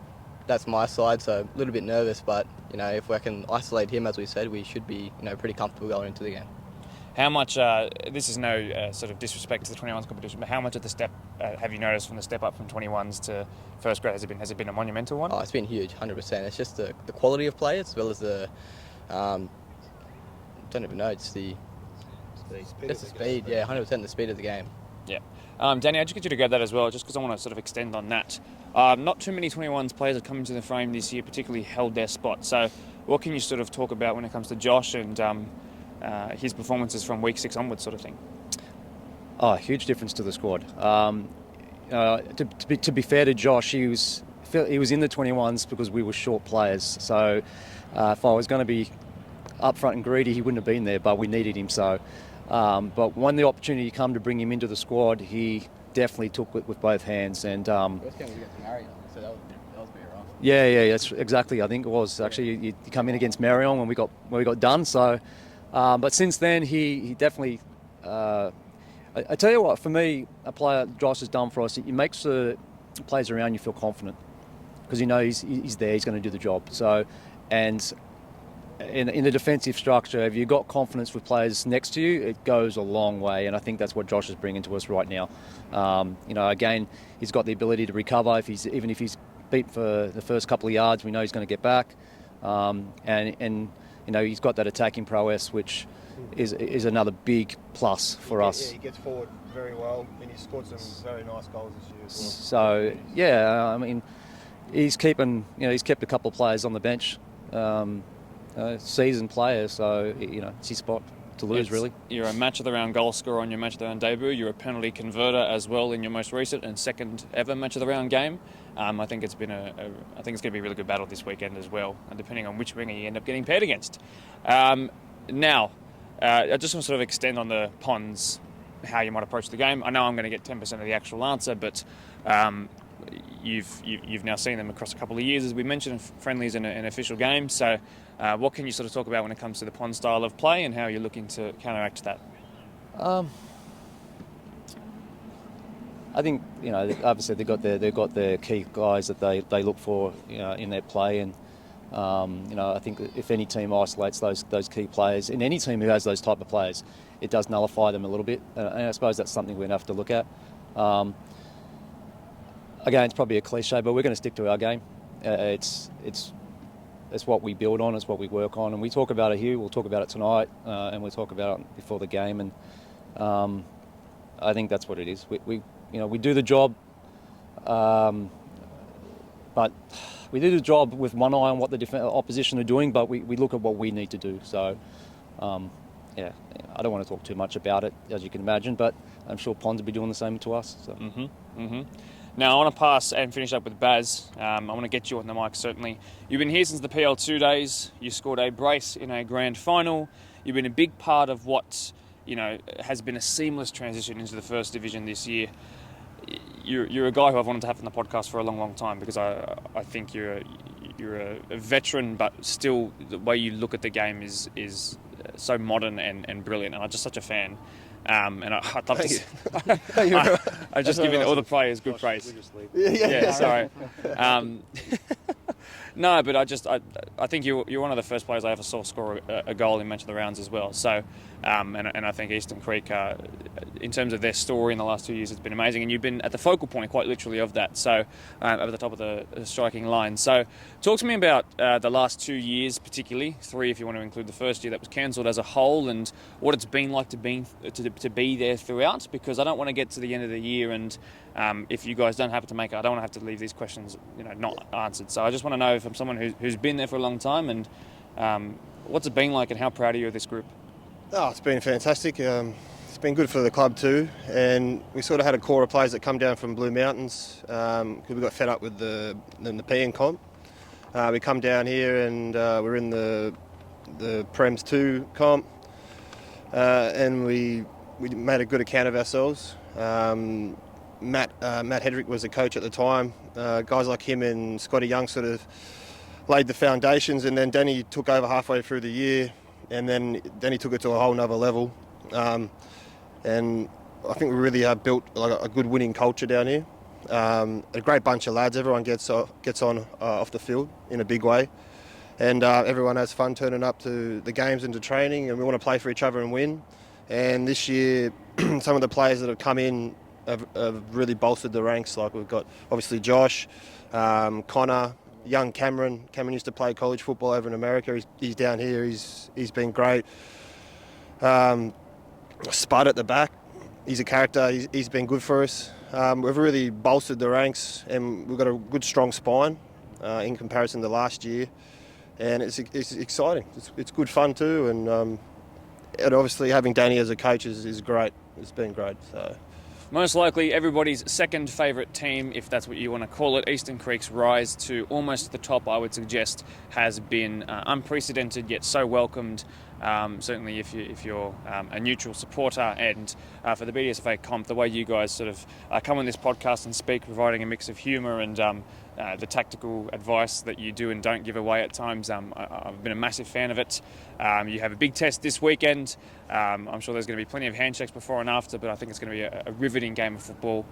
that's my side, so a little bit nervous. But if we can isolate him, as we said, we should be pretty comfortable going into the game. How much, this is no sort of disrespect to the 21s competition, but how much of the step have you noticed from the step up from 21s to first grade? Has it been a monumental one? Oh, it's been huge, 100%. It's just the quality of players as well as the, don't even know, just the speed, yeah, 100% the speed of the game. Yeah. Danny, I'd just get you to grab that as well, just because I want to sort of extend on that. Not too many 21s players have come into the frame this year, particularly held their spot. So what can you sort of talk about when it comes to Josh and his performances from week 6 onwards sort of thing? Oh, huge difference to the squad. To be fair to Josh, he was in the 21s because we were short players. So if I was going to be upfront and greedy, he wouldn't have been there, but we needed him. So, but when the opportunity came to bring him into the squad, he definitely took it with both hands. And First game we got to Marion, so that was a bit rough. yeah, that's exactly. I think it was actually you come in against Marion when we got done. So, but since then he definitely. I tell you what, for me, a player Josh has done for us, it makes the players around you feel confident because he's there, he's going to do the job. So, and in the defensive structure, if you've got confidence with players next to you, it goes a long way, and I think that's what Josh is bringing to us right now. Again, he's got the ability to recover even if he's beat for the first couple of yards. We know he's going to get back, and he's got that attacking prowess, which is another big plus for us. Yeah, he gets forward very well, and he's scored some very nice goals this year as well. So yeah, I mean, he's kept a couple of players on the bench. Seasoned player, so it's his spot to lose, really. You're a match of the round goal scorer on your match of the round debut. You're a penalty converter as well in your most recent and second ever match of the round game. I think it's been I think it's going to be a really good battle this weekend as well, and depending on which winger you end up getting paired against. Now, I just want to sort of extend on the Ponds, how you might approach the game. I know I'm going to get 10% of the actual answer, but you've now seen them across a couple of years, as we mentioned, friendlies in an official game. So what can you sort of talk about when it comes to the Pond style of play and how you're looking to counteract that? I think obviously they've got their key guys that they look for in their play, and I think if any team isolates those key players, in any team who has those type of players, it does nullify them a little bit, and I suppose that's something we're going to have to look at. Again, it's probably a cliche, but we're going to stick to our game. It's what we build on, it's what we work on, and we talk about it here. We'll talk about it tonight, and we'll talk about it before the game. And I think that's what it is. We do the job, but we do the job with one eye on what the opposition are doing. But we look at what we need to do. So, I don't want to talk too much about it, as you can imagine, but I'm sure Ponds will be doing the same to us. So. Now, I want to pass and finish up with Baz. I want to get you on the mic, certainly. You've been here since the PL2 days. You scored a brace in a grand final. You've been a big part of what, has been a seamless transition into the first division this year. You're a guy who I've wanted to have on the podcast for a long, long time because I think you're a veteran, but still the way you look at the game is so modern and brilliant, and I'm just such a fan. And I'd love to. I've just given all the players good praise. Yeah, sorry. No, but I think you're one of the first players I ever saw score a goal in match of the rounds as well. So, and I think Eastern Creek, in terms of their story in the last 2 years, it's been amazing, and you've been at the focal point, quite literally, of that. So, over the top of the striking line. So, talk to me about the last 2 years, particularly 3 if you want to include the first year that was cancelled as a whole, and what it's been like to be there throughout. Because I don't want to get to the end of the year and if you guys don't happen to make it, I don't want to have to leave these questions, not answered. So I just want to know from someone who's been there for a long time, and what's it been like, and how proud are you of this group? Oh, it's been fantastic. It's been good for the club too, and we sort of had a core of players that come down from Blue Mountains because we got fed up with the PN comp. We come down here and we're in the Prems 2 comp, and we made a good account of ourselves. Matt Hedrick was the coach at the time. Guys like him and Scotty Young sort of laid the foundations, and then Danny took over halfway through the year, and then he took it to a whole nother level. And I think we really have built like a good winning culture down here. A great bunch of lads. Everyone gets on off the field in a big way, and everyone has fun turning up to the games and to training, and we want to play for each other and win. And this year, some of the players that have come in have really bolstered the ranks. Like we've got obviously Josh, Connor, young Cameron. Cameron used to play college football over in America. He's down here. He's been great. Spud at the back. He's a character. He's been good for us. We've really bolstered the ranks, and we've got a good, strong spine in comparison to last year. And it's exciting. It's good fun too. And obviously having Danny as a coach is great. It's been great. So. Most likely everybody's second favourite team, if that's what you want to call it. Eastern Creek's rise to almost the top, I would suggest, has been unprecedented yet so welcomed. Certainly if you're a neutral supporter, and for the BDSFA comp, the way you guys sort of come on this podcast and speak, providing a mix of humour and the tactical advice that you do and don't give away at times, I've been a massive fan of it. You have a big test this weekend. I'm sure there's going to be plenty of handshakes before and after, but I think it's going to be a riveting game of football.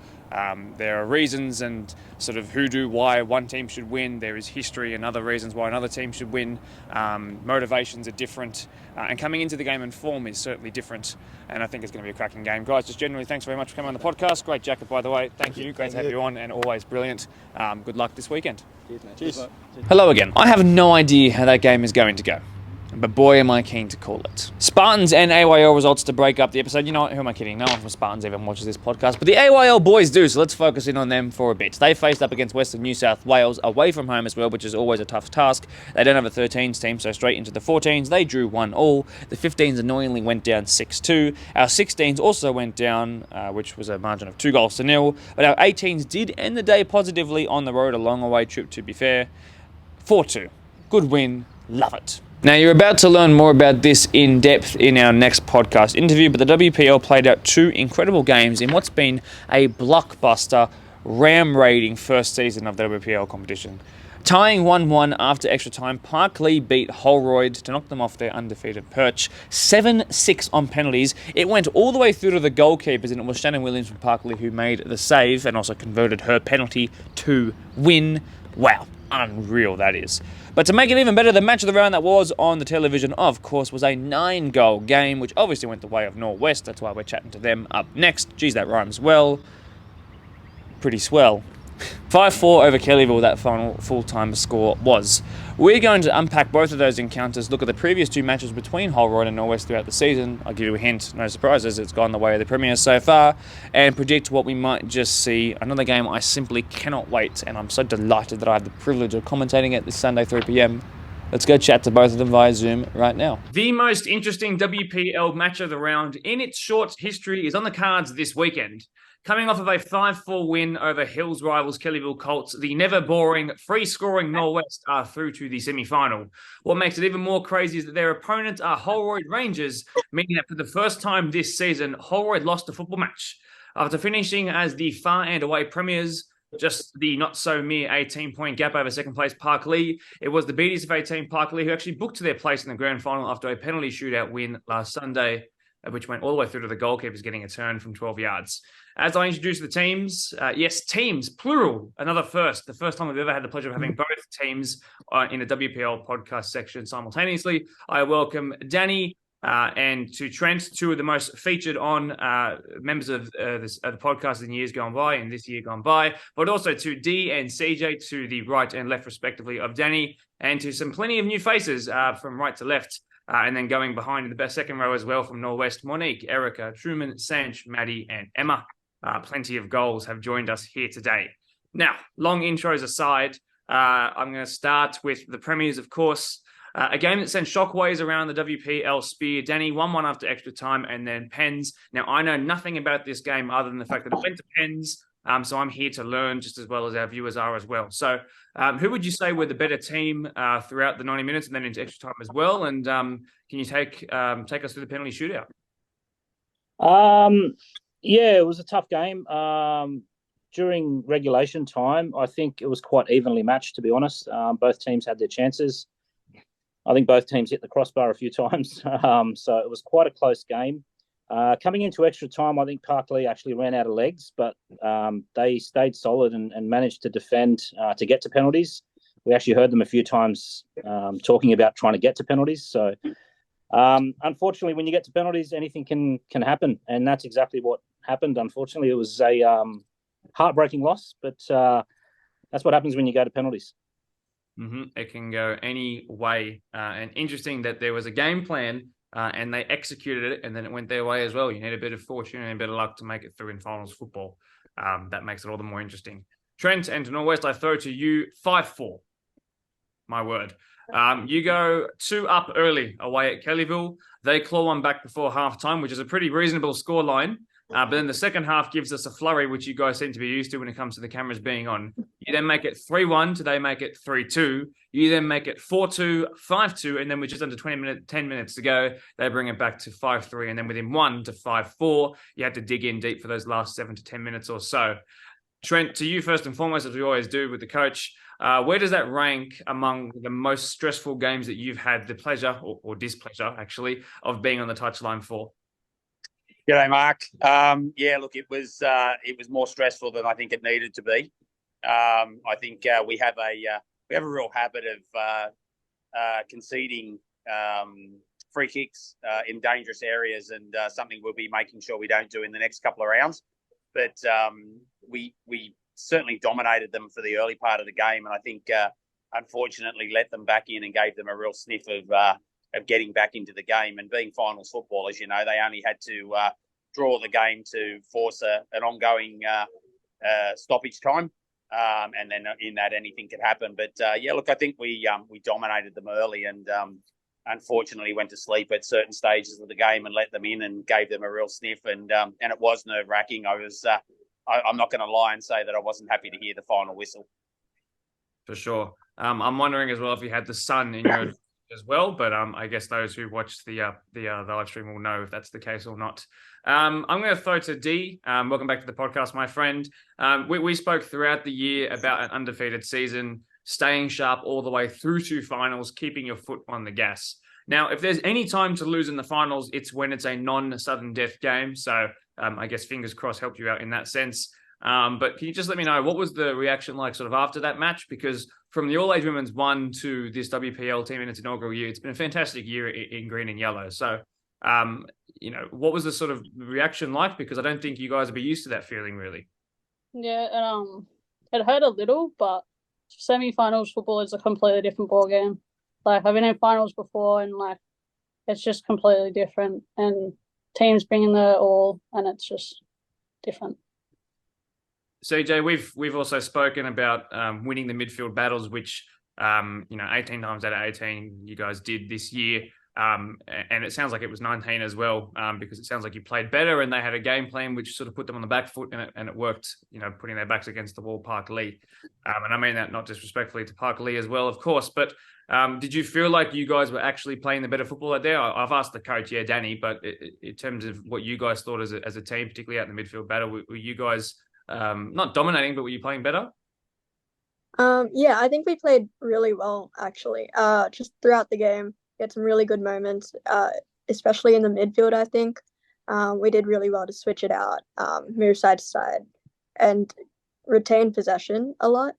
There are reasons and sort of why one team should win. There is history and other reasons why another team should win. Motivations are different, and coming into the game in form is certainly different, and I think it's going to be a cracking game. Guys, just generally, thanks very much for coming on the podcast. Great jacket, by the way. Thank you. Great to have you on, and always brilliant. Good luck this weekend. Cheers, mate. Cheers. Hello again. I have no idea how that game is going to go, but boy am I keen to call it. Spartans and AYL results to break up the episode. You know what, who am I kidding? No one from Spartans even watches this podcast, but the AYL boys do, so let's focus in on them for a bit. They faced up against Western New South Wales away from home as well, which is always a tough task. They don't have a 13s team, so straight into the 14s. They drew 1-1. The 15s annoyingly went down 6-2. Our 16s also went down, which was a margin of 2-0, but our 18s did end the day positively on the road, a long away trip to be fair. 4-2. Good win. Love it. Now, you're about to learn more about this in depth in our next podcast interview, but the WPL played out two incredible games in what's been a blockbuster, ram-raiding first season of the WPL competition. Tying 1-1 after extra time, Parklea beat Holroyd to knock them off their undefeated perch. 7-6 on penalties. It went all the way through to the goalkeepers, and it was Shannon Williams from Parklea who made the save and also converted her penalty to win. Wow. Unreal, that is. But to make it even better, the match of the round that was on the television, of course, was a 9-goal game, which obviously went the way of Norwest. That's why we're chatting to them up next. Geez, that rhymes well. Pretty swell. 5-4 over Kellyville, that final full-time score was. We're going to unpack both of those encounters, look at the previous two matches between Holroyd and Norwest throughout the season. I'll give you a hint, no surprises, it's gone the way of the Premiers so far, and predict what we might just see. Another game I simply cannot wait, and I'm so delighted that I have the privilege of commentating it this Sunday 3 p.m. Let's go chat to both of them via Zoom right now. The most interesting WPL match of the round in its short history is on the cards this weekend. Coming off of a 5-4 win over Hills rivals Kellyville Colts, the never-boring, free-scoring Norwest are through to the semi-final. What makes it even more crazy is that their opponents are Holroyd Rangers, meaning that for the first time this season, Holroyd lost a football match. After finishing as the far and away premiers, just the not-so-mere 18-point gap over second-place Parklea, it was the BDSFA team Parklea who actually booked their place in the grand final after a penalty shootout win last Sunday, which went all the way through to the goalkeepers getting a turn from 12 yards. As I introduce the teams, yes, teams, plural, another first. The first time we've ever had the pleasure of having both teams in the WPL podcast section simultaneously. I welcome Danny and to Trent, two of the most featured on members of the podcast in years gone by and this year gone by, but also to D and CJ to the right and left respectively of Danny, and to some plenty of new faces from right to left. And then going behind in the best second row as well from Norwest, Monique, Erica, Truman, Sanch, Maddie, and Emma. Plenty of goals have joined us here today. Now, long intros aside, I'm going to start with the Premiers, of course. A game that sent shockwaves around the WPL sphere. Danny, 1-1 after extra time, and then pens. Now, I know nothing about this game other than the fact that it went to pens, so I'm here to learn just as well as our viewers are as well. So who would you say were the better team throughout the 90 minutes and then into extra time as well? And can you take us through the penalty shootout? Yeah, it was a tough game. During regulation time, I think it was quite evenly matched, to be honest. Both teams had their chances. I think both teams hit the crossbar a few times. So it was quite a close game. Coming into extra time, I think Parklea actually ran out of legs, but they stayed solid and managed to defend to get to penalties. We actually heard them a few times talking about trying to get to penalties. So, unfortunately, when you get to penalties, anything can happen, and that's exactly what happened. Unfortunately, it was a heartbreaking loss, but that's what happens when you go to penalties. It can go any way, and interesting that there was a game plan. And they executed it, and then it went their way as well. You need a bit of fortune and a bit of luck to make it through in finals football. That makes it all the more interesting. Trent and Norwest, I throw to you 5-4. My word. You go 2 up early away at Kellyville. They claw one back before halftime, which is a pretty reasonable scoreline. But then the second half gives us a flurry, which you guys seem to be used to when it comes to the cameras being on. You then make it 3-1 to they make it 3-2. You then make it 4-2, 5-2, and then with just under 10 minutes to go, they bring it back to 5-3. And then within 1 to 5-4, you had to dig in deep for those last 7 to 10 minutes or so. Trent, to you first and foremost, as we always do with the coach, where does that rank among the most stressful games that you've had the pleasure or displeasure, actually, of being on the touchline for? G'day, Mark. Yeah, look, it was more stressful than I think it needed to be. I think we have a real habit of conceding free kicks in dangerous areas, and something we'll be making sure we don't do in the next couple of rounds. But we certainly dominated them for the early part of the game, and I think unfortunately let them back in and gave them a real sniff of getting back into the game. And being finals football, as you know, they only had to draw the game to force an ongoing stoppage time. And then in that, anything could happen. But yeah, look, I think we dominated them early, and unfortunately went to sleep at certain stages of the game and let them in and gave them a real sniff. And it was nerve-wracking. I'm not going to lie and say that I wasn't happy to hear the final whistle. For sure. I'm wondering as well if you had the sun in your as well, but I guess those who watched the live stream will know if that's the case or not. I'm going to throw to D. Welcome back to the podcast, my friend. We spoke throughout the year about an undefeated season, staying sharp all the way through to finals, keeping your foot on the gas. Now, if there's any time to lose in the finals, it's when it's a non-sudden death game. So I guess fingers crossed helped you out in that sense. But can you just let me know, what was the reaction like sort of after that match? Because from the All-Age Women's 1 to this WPL team in its inaugural year, it's been a fantastic year in green and yellow. So, what was the sort of reaction like? Because I don't think you guys would be used to that feeling, really. Yeah, it hurt a little, but semi-finals football is a completely different ballgame. Like, I've been in finals before, and like, it's just completely different. And teams bringing their all, and it's just different. CJ, we've also spoken about winning the midfield battles, which 18 times out of 18 you guys did this year, and it sounds like it was 19 as well, because it sounds like you played better and they had a game plan which sort of put them on the back foot, and it worked. Putting their backs against the wall, Parklea, and I mean that not disrespectfully to Parklea as well, of course, but did you feel like you guys were actually playing the better football out there? I've asked the coach, Danny, but in terms of what you guys thought as a team, particularly out in the midfield battle, were you guys not dominating, but were you playing better? Yeah, I think we played really well, actually. Just throughout the game, we had some really good moments, especially in the midfield, I think. We did really well to switch it out, move side to side, and retain possession a lot.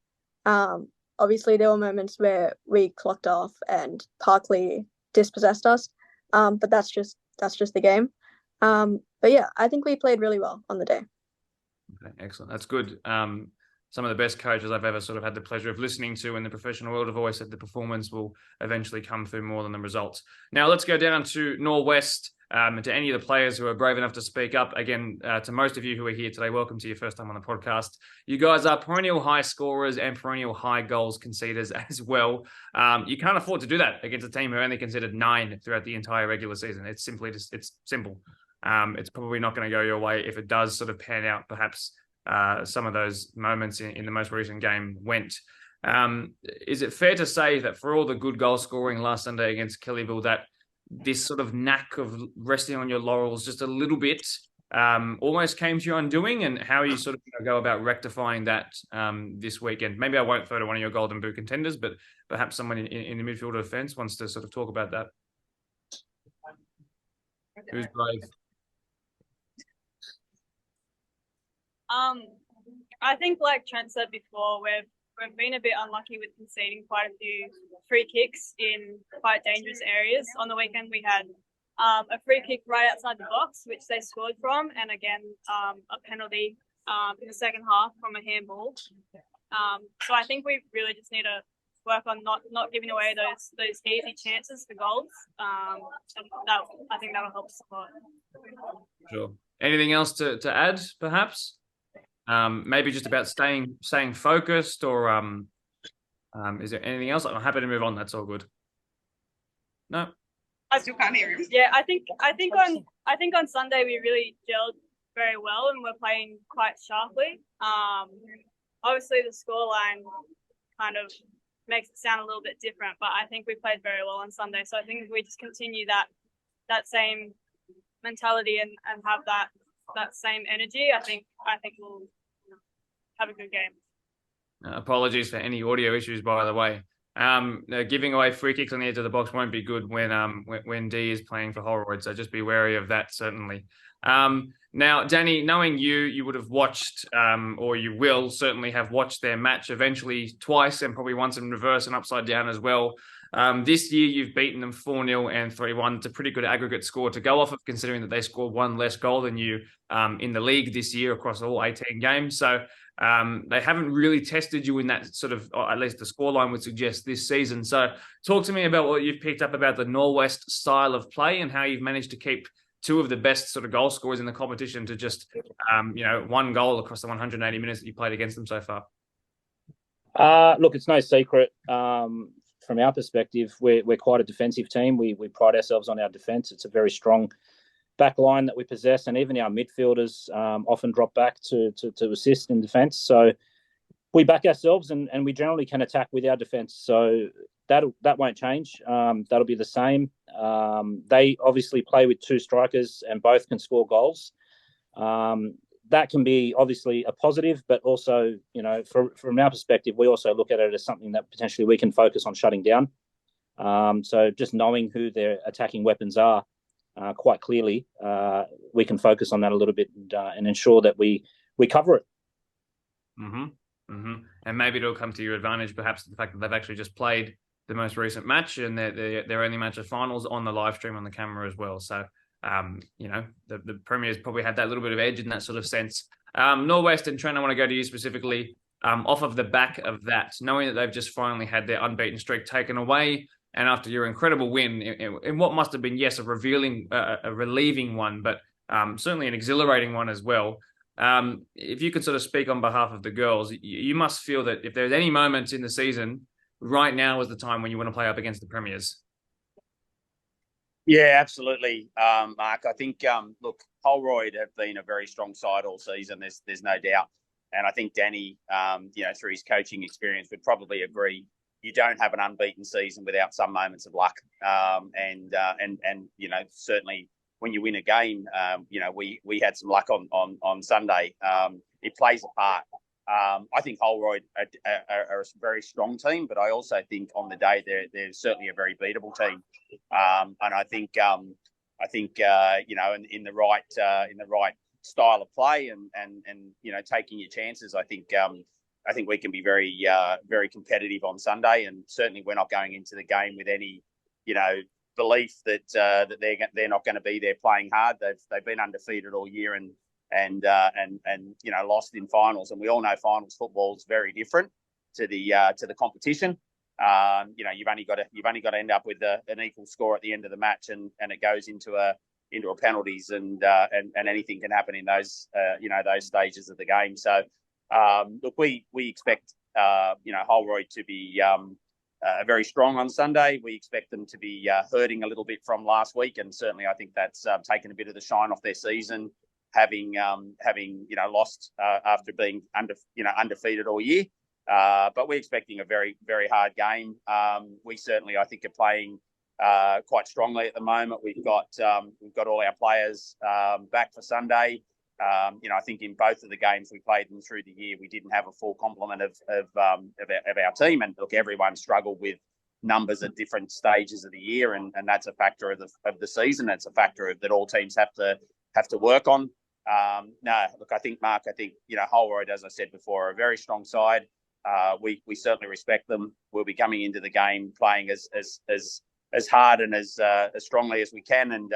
Obviously, there were moments where we clocked off and Parklea dispossessed us, but that's just the game. But yeah, I think we played really well on the day. Okay, excellent. That's good. Some of the best coaches I've ever sort of had the pleasure of listening to in the professional world have always said the performance will eventually come through more than the results. Now let's go down to Norwest, and to any of the players who are brave enough to speak up. Again, to most of you who are here today, welcome to your first time on the podcast. You guys are perennial high scorers and perennial high goals conceders as well. You can't afford to do that against a team who only conceded 9 throughout the entire regular season. It's simple. It's probably not going to go your way if it does sort of pan out. Perhaps some of those moments in the most recent game went. Is it fair to say that for all the good goal scoring last Sunday against Kellyville, that this sort of knack of resting on your laurels just a little bit almost came to your undoing? And how you sort of go about rectifying that this weekend? Maybe I won't throw to one of your Golden Boot contenders, but perhaps someone in the midfield or defence wants to sort of talk about that. Who's brave? I think, like Trent said before, we've been a bit unlucky with conceding quite a few free kicks in quite dangerous areas. On the weekend, we had a free kick right outside the box, which they scored from, and again, a penalty in the second half from a handball. So I think we really just need to work on not giving away those easy chances for goals. And I think that'll help us a lot. Sure. Anything else to add, perhaps? Maybe just about staying focused, or is there anything else? I'm happy to move on. That's all good. No. I still can't hear him. Yeah, I think on Sunday we really gelled very well and we're playing quite sharply. Obviously the scoreline kind of makes it sound a little bit different, but I think we played very well on Sunday. So I think if we just continue that same mentality and have that same energy, I think we'll have a good game. Apologies for any audio issues, by the way. Giving away free kicks on the edge of the box won't be good when D is playing for Holroyd, so just be wary of that, certainly. Now, Danny, knowing you would have watched, or you will certainly have watched their match eventually twice, and probably once in reverse and upside down as well. This year, you've beaten them 4-0 and 3-1. It's a pretty good aggregate score to go off of, considering that they scored one less goal than you in the league this year across all 18 games. So they haven't really tested you in that sort of, or at least the scoreline would suggest, this season. So talk to me about what you've picked up about the Norwest style of play and how you've managed to keep two of the best sort of goal scorers in the competition to just, one goal across the 180 minutes that you played against them so far. Look, it's no secret. From our perspective, we're quite a defensive team. We pride ourselves on our defence. It's a very strong back line that we possess, and even our midfielders often drop back to assist in defence. So we back ourselves, and we generally can attack with our defence. So that won't change. That'll be the same. They obviously play with two strikers, and both can score goals. That can be obviously a positive, but also, from our perspective, we also look at it as something that potentially we can focus on shutting down. So just knowing who their attacking weapons are quite clearly, we can focus on that a little bit and ensure that we cover it. Mm-hmm. Mm-hmm. And maybe it'll come to your advantage, perhaps the fact that they've actually just played the most recent match and their only match of finals on the live stream on the camera as well. So, the Premiers probably had that little bit of edge in that sort of sense. Norwest and Trent, I want to go to you specifically off of the back of that, knowing that they've just finally had their unbeaten streak taken away. And after your incredible win in what must have been, yes, a relieving one, but certainly an exhilarating one as well. If you could sort of speak on behalf of the girls, you must feel that if there's any moments in the season, right now is the time when you want to play up against the Premiers. Yeah, absolutely, Mark. I think, look, Holroyd have been a very strong side all season. There's no doubt. And I think Danny, through his coaching experience, would probably agree. You don't have an unbeaten season without some moments of luck. And certainly when you win a game, we had some luck on Sunday. It plays a part. I think Holroyd are a very strong team, but I also think on the day they're certainly a very beatable team. And I think in the right style of play and taking your chances, I think we can be very very competitive on Sunday. And certainly we're not going into the game with any belief that they're not going to be there playing hard. They've been undefeated all year and lost in finals, and we all know finals football is very different to the competition. You've only got to end up with an equal score at the end of the match, and it goes into a penalties, and anything can happen in those stages of the game. So look, we expect Holroyd to be very strong on Sunday. We expect them to be hurting a little bit from last week, and certainly I think that's taken a bit of the shine off their season, having lost after being undefeated all year. But we're expecting a very, very hard game. We certainly, I think, are playing quite strongly at the moment. We've got all our players back for Sunday. I think in both of the games we played them through the year, we didn't have a full complement of our team. And look, everyone struggled with numbers at different stages of the year, and that's a factor of the season. That's a factor that all teams have to work on. No, look, I think, Mark, Holroyd, as I said before, are a very strong side. We certainly respect them. We'll be coming into the game playing as hard and as strongly as we can, and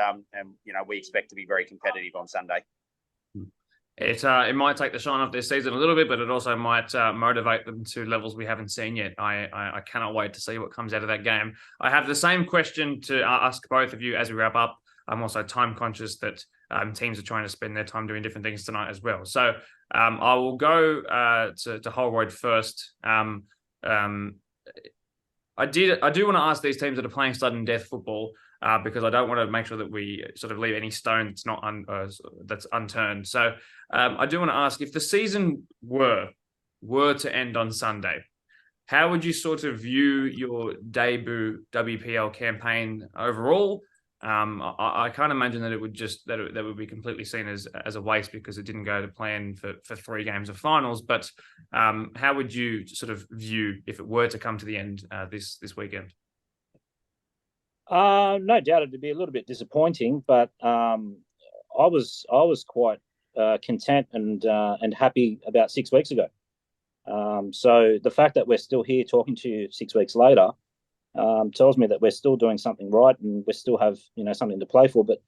we expect to be very competitive on Sunday. It might take the shine off this season a little bit, but it also might motivate them to levels we haven't seen yet. I cannot wait to see what comes out of that game. I have the same question to ask both of you as we wrap up. I'm also time conscious that teams are trying to spend their time doing different things tonight as well. So I will go to Holroyd first. I do want to ask these teams that are playing sudden death football because I don't want to make sure that we sort of leave any stone that's not that's unturned. So I do want to ask, if the season were to end on Sunday, how would you sort of view your debut WPL campaign overall? I can't imagine that it would that would be completely seen as a waste because it didn't go to plan for 3 games of finals. But how would you sort of view if it were to come to the end this weekend? No doubt it'd be a little bit disappointing, but I was quite content and happy about 6 weeks ago. So the fact that we're still here talking to you 6 weeks later tells me that we're still doing something right and we still have something to play for. But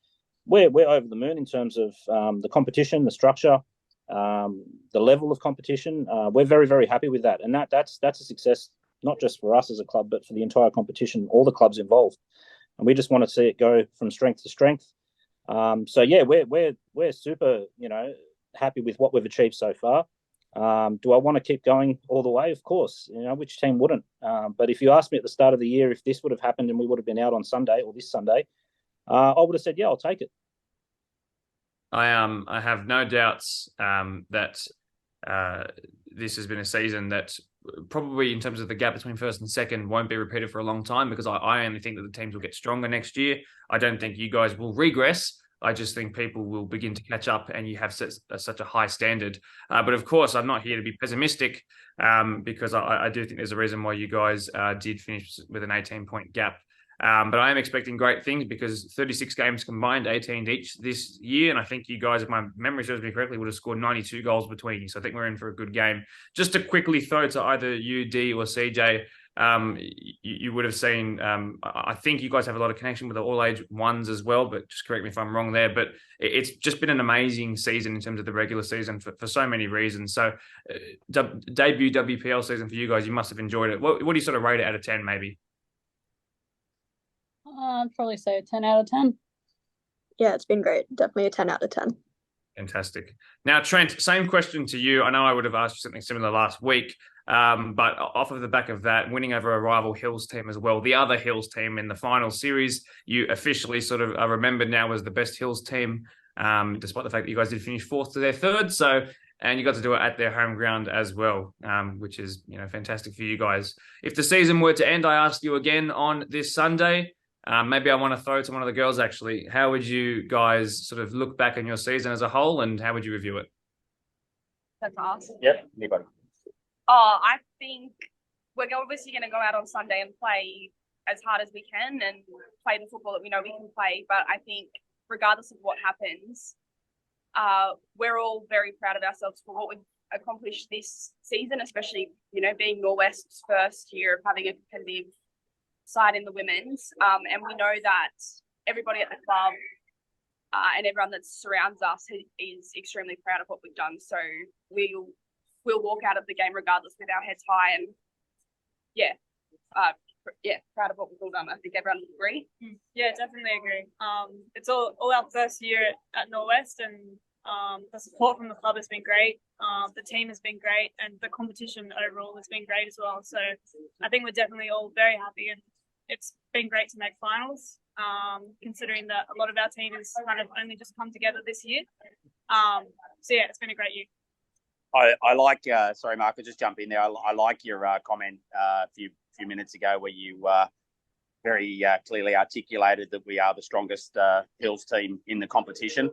we're over the moon in terms of the competition, the structure, the level of competition. We're very, very happy with that, and that's a success not just for us as a club, but for the entire competition, all the clubs involved. And we just want to see it go from strength to strength. So yeah, we're super happy with what we've achieved so far. Do I want to keep going all the way? Of course, which team wouldn't? But if you asked me at the start of the year if this would have happened and we would have been out on Sunday or this Sunday, I would have said, yeah, I'll take it. I have no doubts that this has been a season that probably, in terms of the gap between first and second, won't be repeated for a long time, because I only think that the teams will get stronger next year. I don't think you guys will regress. I just think people will begin to catch up and you have such a high standard. But of course, I'm not here to be pessimistic because I do think there's a reason why you guys did finish with an 18-point gap. But I am expecting great things because 36 games combined, 18 each this year. And I think you guys, if my memory serves me correctly, would have scored 92 goals between you. So I think we're in for a good game. Just to quickly throw to either you, D, or CJ, you would have seen, I think you guys have a lot of connection with the all-age ones as well, but just correct me if I'm wrong there. But it's just been an amazing season in terms of the regular season for so many reasons. So debut WPL season for you guys, you must have enjoyed it. What do you sort of rate it out of 10 maybe? I'd probably say a 10 out of 10. Yeah, it's been great. Definitely a 10 out of 10. Fantastic. Now, Trent, same question to you. I know I would have asked you something similar last week, but off of the back of that, winning over a rival Hills team as well, the other Hills team in the final series, you officially sort of are remembered now as the best Hills team, despite the fact that you guys did finish 4th to their 3rd. And you got to do it at their home ground as well, which is fantastic for you guys. If the season were to end, I ask you again on this Sunday. Maybe I want to throw to one of the girls, actually. How would you guys sort of look back on your season as a whole, and how would you review it? That's awesome. Yep, anybody. I think we're obviously going to go out on Sunday and play as hard as we can and play the football that we know we can play. But I think regardless of what happens, we're all very proud of ourselves for what we've accomplished this season, especially, being Norwest's first year of having a competitive side in the women's, and we know that everybody at the club and everyone that surrounds us is extremely proud of what we've done. So we'll walk out of the game regardless with our heads high, and proud of what we've all done. I think everyone would agree. Yeah, definitely agree. It's all our first year at Norwest, and the support from the club has been great. The team has been great, and the competition overall has been great as well. So I think we're definitely all very happy, and it's been great to make finals, considering that a lot of our team has kind of only just come together this year. So yeah, it's been a great year. I like, sorry, Mark, I'll just jump in there. I like your comment a few minutes ago where you very clearly articulated that we are the strongest Hills team in the competition.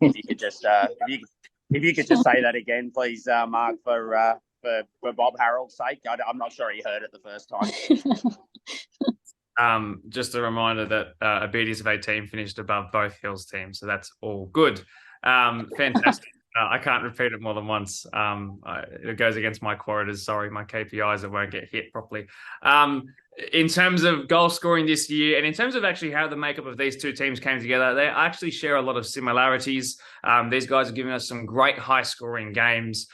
If you could just if you could just say that again, please, Mark, for Bob Harold's sake. I'm not sure he heard it the first time. Just a reminder that a BDSFA team finished above both Hills teams, so that's all good. Fantastic. I can't repeat it more than once. It goes against my quotas. Sorry, my KPIs. I won't get hit properly. In terms of goal scoring this year, and in terms of actually how the makeup of these two teams came together, they actually share a lot of similarities. These guys have given us some great high-scoring games.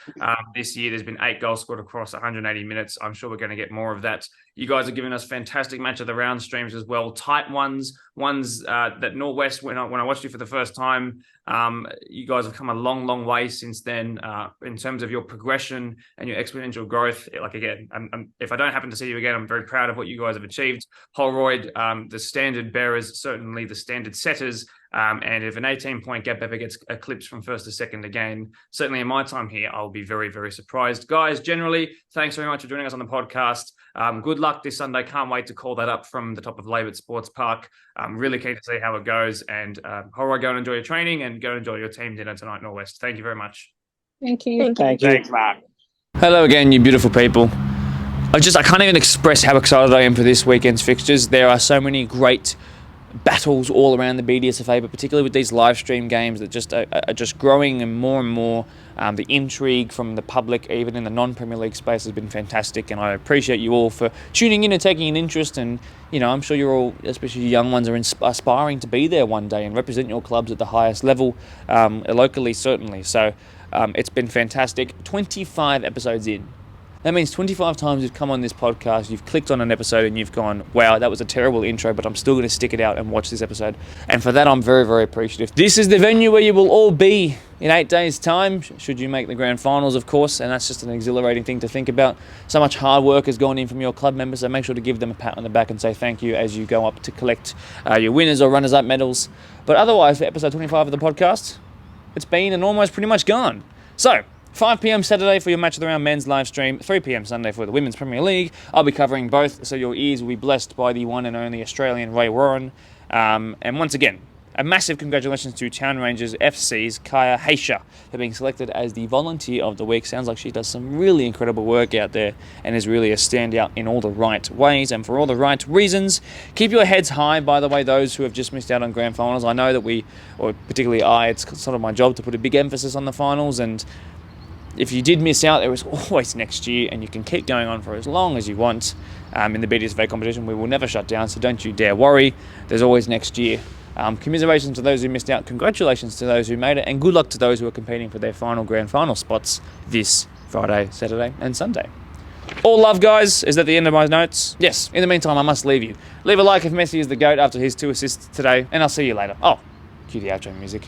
This year, there's been 8 goals scored across 180 minutes. I'm sure we're going to get more of that. You guys have given us fantastic match of the round streams as well. Tight ones that Northwest, when I watched you for the first time, you guys have come a long, long way since then in terms of your progression and your exponential growth. Like, again, if I don't happen to see you again, I'm very proud of what you guys have achieved. Holroyd, the standard bearers, certainly the standard setters. And if an 18-point gap ever gets eclipsed from first to second again, certainly in my time here, I'll be very, very surprised. Guys, generally, thanks very much for joining us on the podcast. Good luck this Sunday. Can't wait to call that up from the top of Labor Sports Park. I'm really keen to see how it goes. And Holroyd, go and enjoy your training and go and enjoy your team dinner tonight, Northwest. Thank you very much. Thank you. Thank you. Thanks, Mark. Hello again, you beautiful people. I can't even express how excited I am for this weekend's fixtures. There are so many great battles all around the BDSFA, but particularly with these live stream games that are just growing and more. The intrigue from the public, even in the non-Premier League space, has been fantastic, and I appreciate you all for tuning in and taking an interest. And I'm sure you're all, especially you young ones, are aspiring to be there one day and represent your clubs at the highest level, locally certainly. So it's been fantastic. 25 episodes in. That means 25 times you've come on this podcast, you've clicked on an episode and you've gone, wow, that was a terrible intro, but I'm still going to stick it out and watch this episode. And for that, I'm very, very appreciative. This is the venue where you will all be in 8 days' time, should you make the grand finals, of course, and that's just an exhilarating thing to think about. So much hard work has gone in from your club members, so make sure to give them a pat on the back and say thank you as you go up to collect your winners or runners-up medals. But otherwise, for episode 25 of the podcast, it's been and almost pretty much gone. So, 5 p.m. Saturday for your Match of the Round men's live stream, 3 p.m. Sunday for the Women's Premier League. I'll be covering both, so your ears will be blessed by the one and only Australian Ray Warren. And once again, a massive congratulations to Town Rangers FC's 𝐁𝐢𝐭𝐞 for being selected as the Volunteer of the Week. Sounds like she does some really incredible work out there and is really a standout in all the right ways and for all the right reasons. Keep your heads high, by the way, those who have just missed out on grand finals. I know that or particularly it's sort of my job to put a big emphasis on the finals, and if you did miss out, there is always next year, and you can keep going on for as long as you want in the BDSFA competition. We will never shut down, so don't you dare worry. There's always next year. Commiserations to those who missed out. Congratulations to those who made it, and good luck to those who are competing for their final grand final spots this Friday, Saturday, and Sunday. All love, guys, is at the end of my notes. Yes, in the meantime, I must leave you. Leave a like if Messi is the GOAT after his 2 assists today, and I'll see you later. Oh, cue the outro music.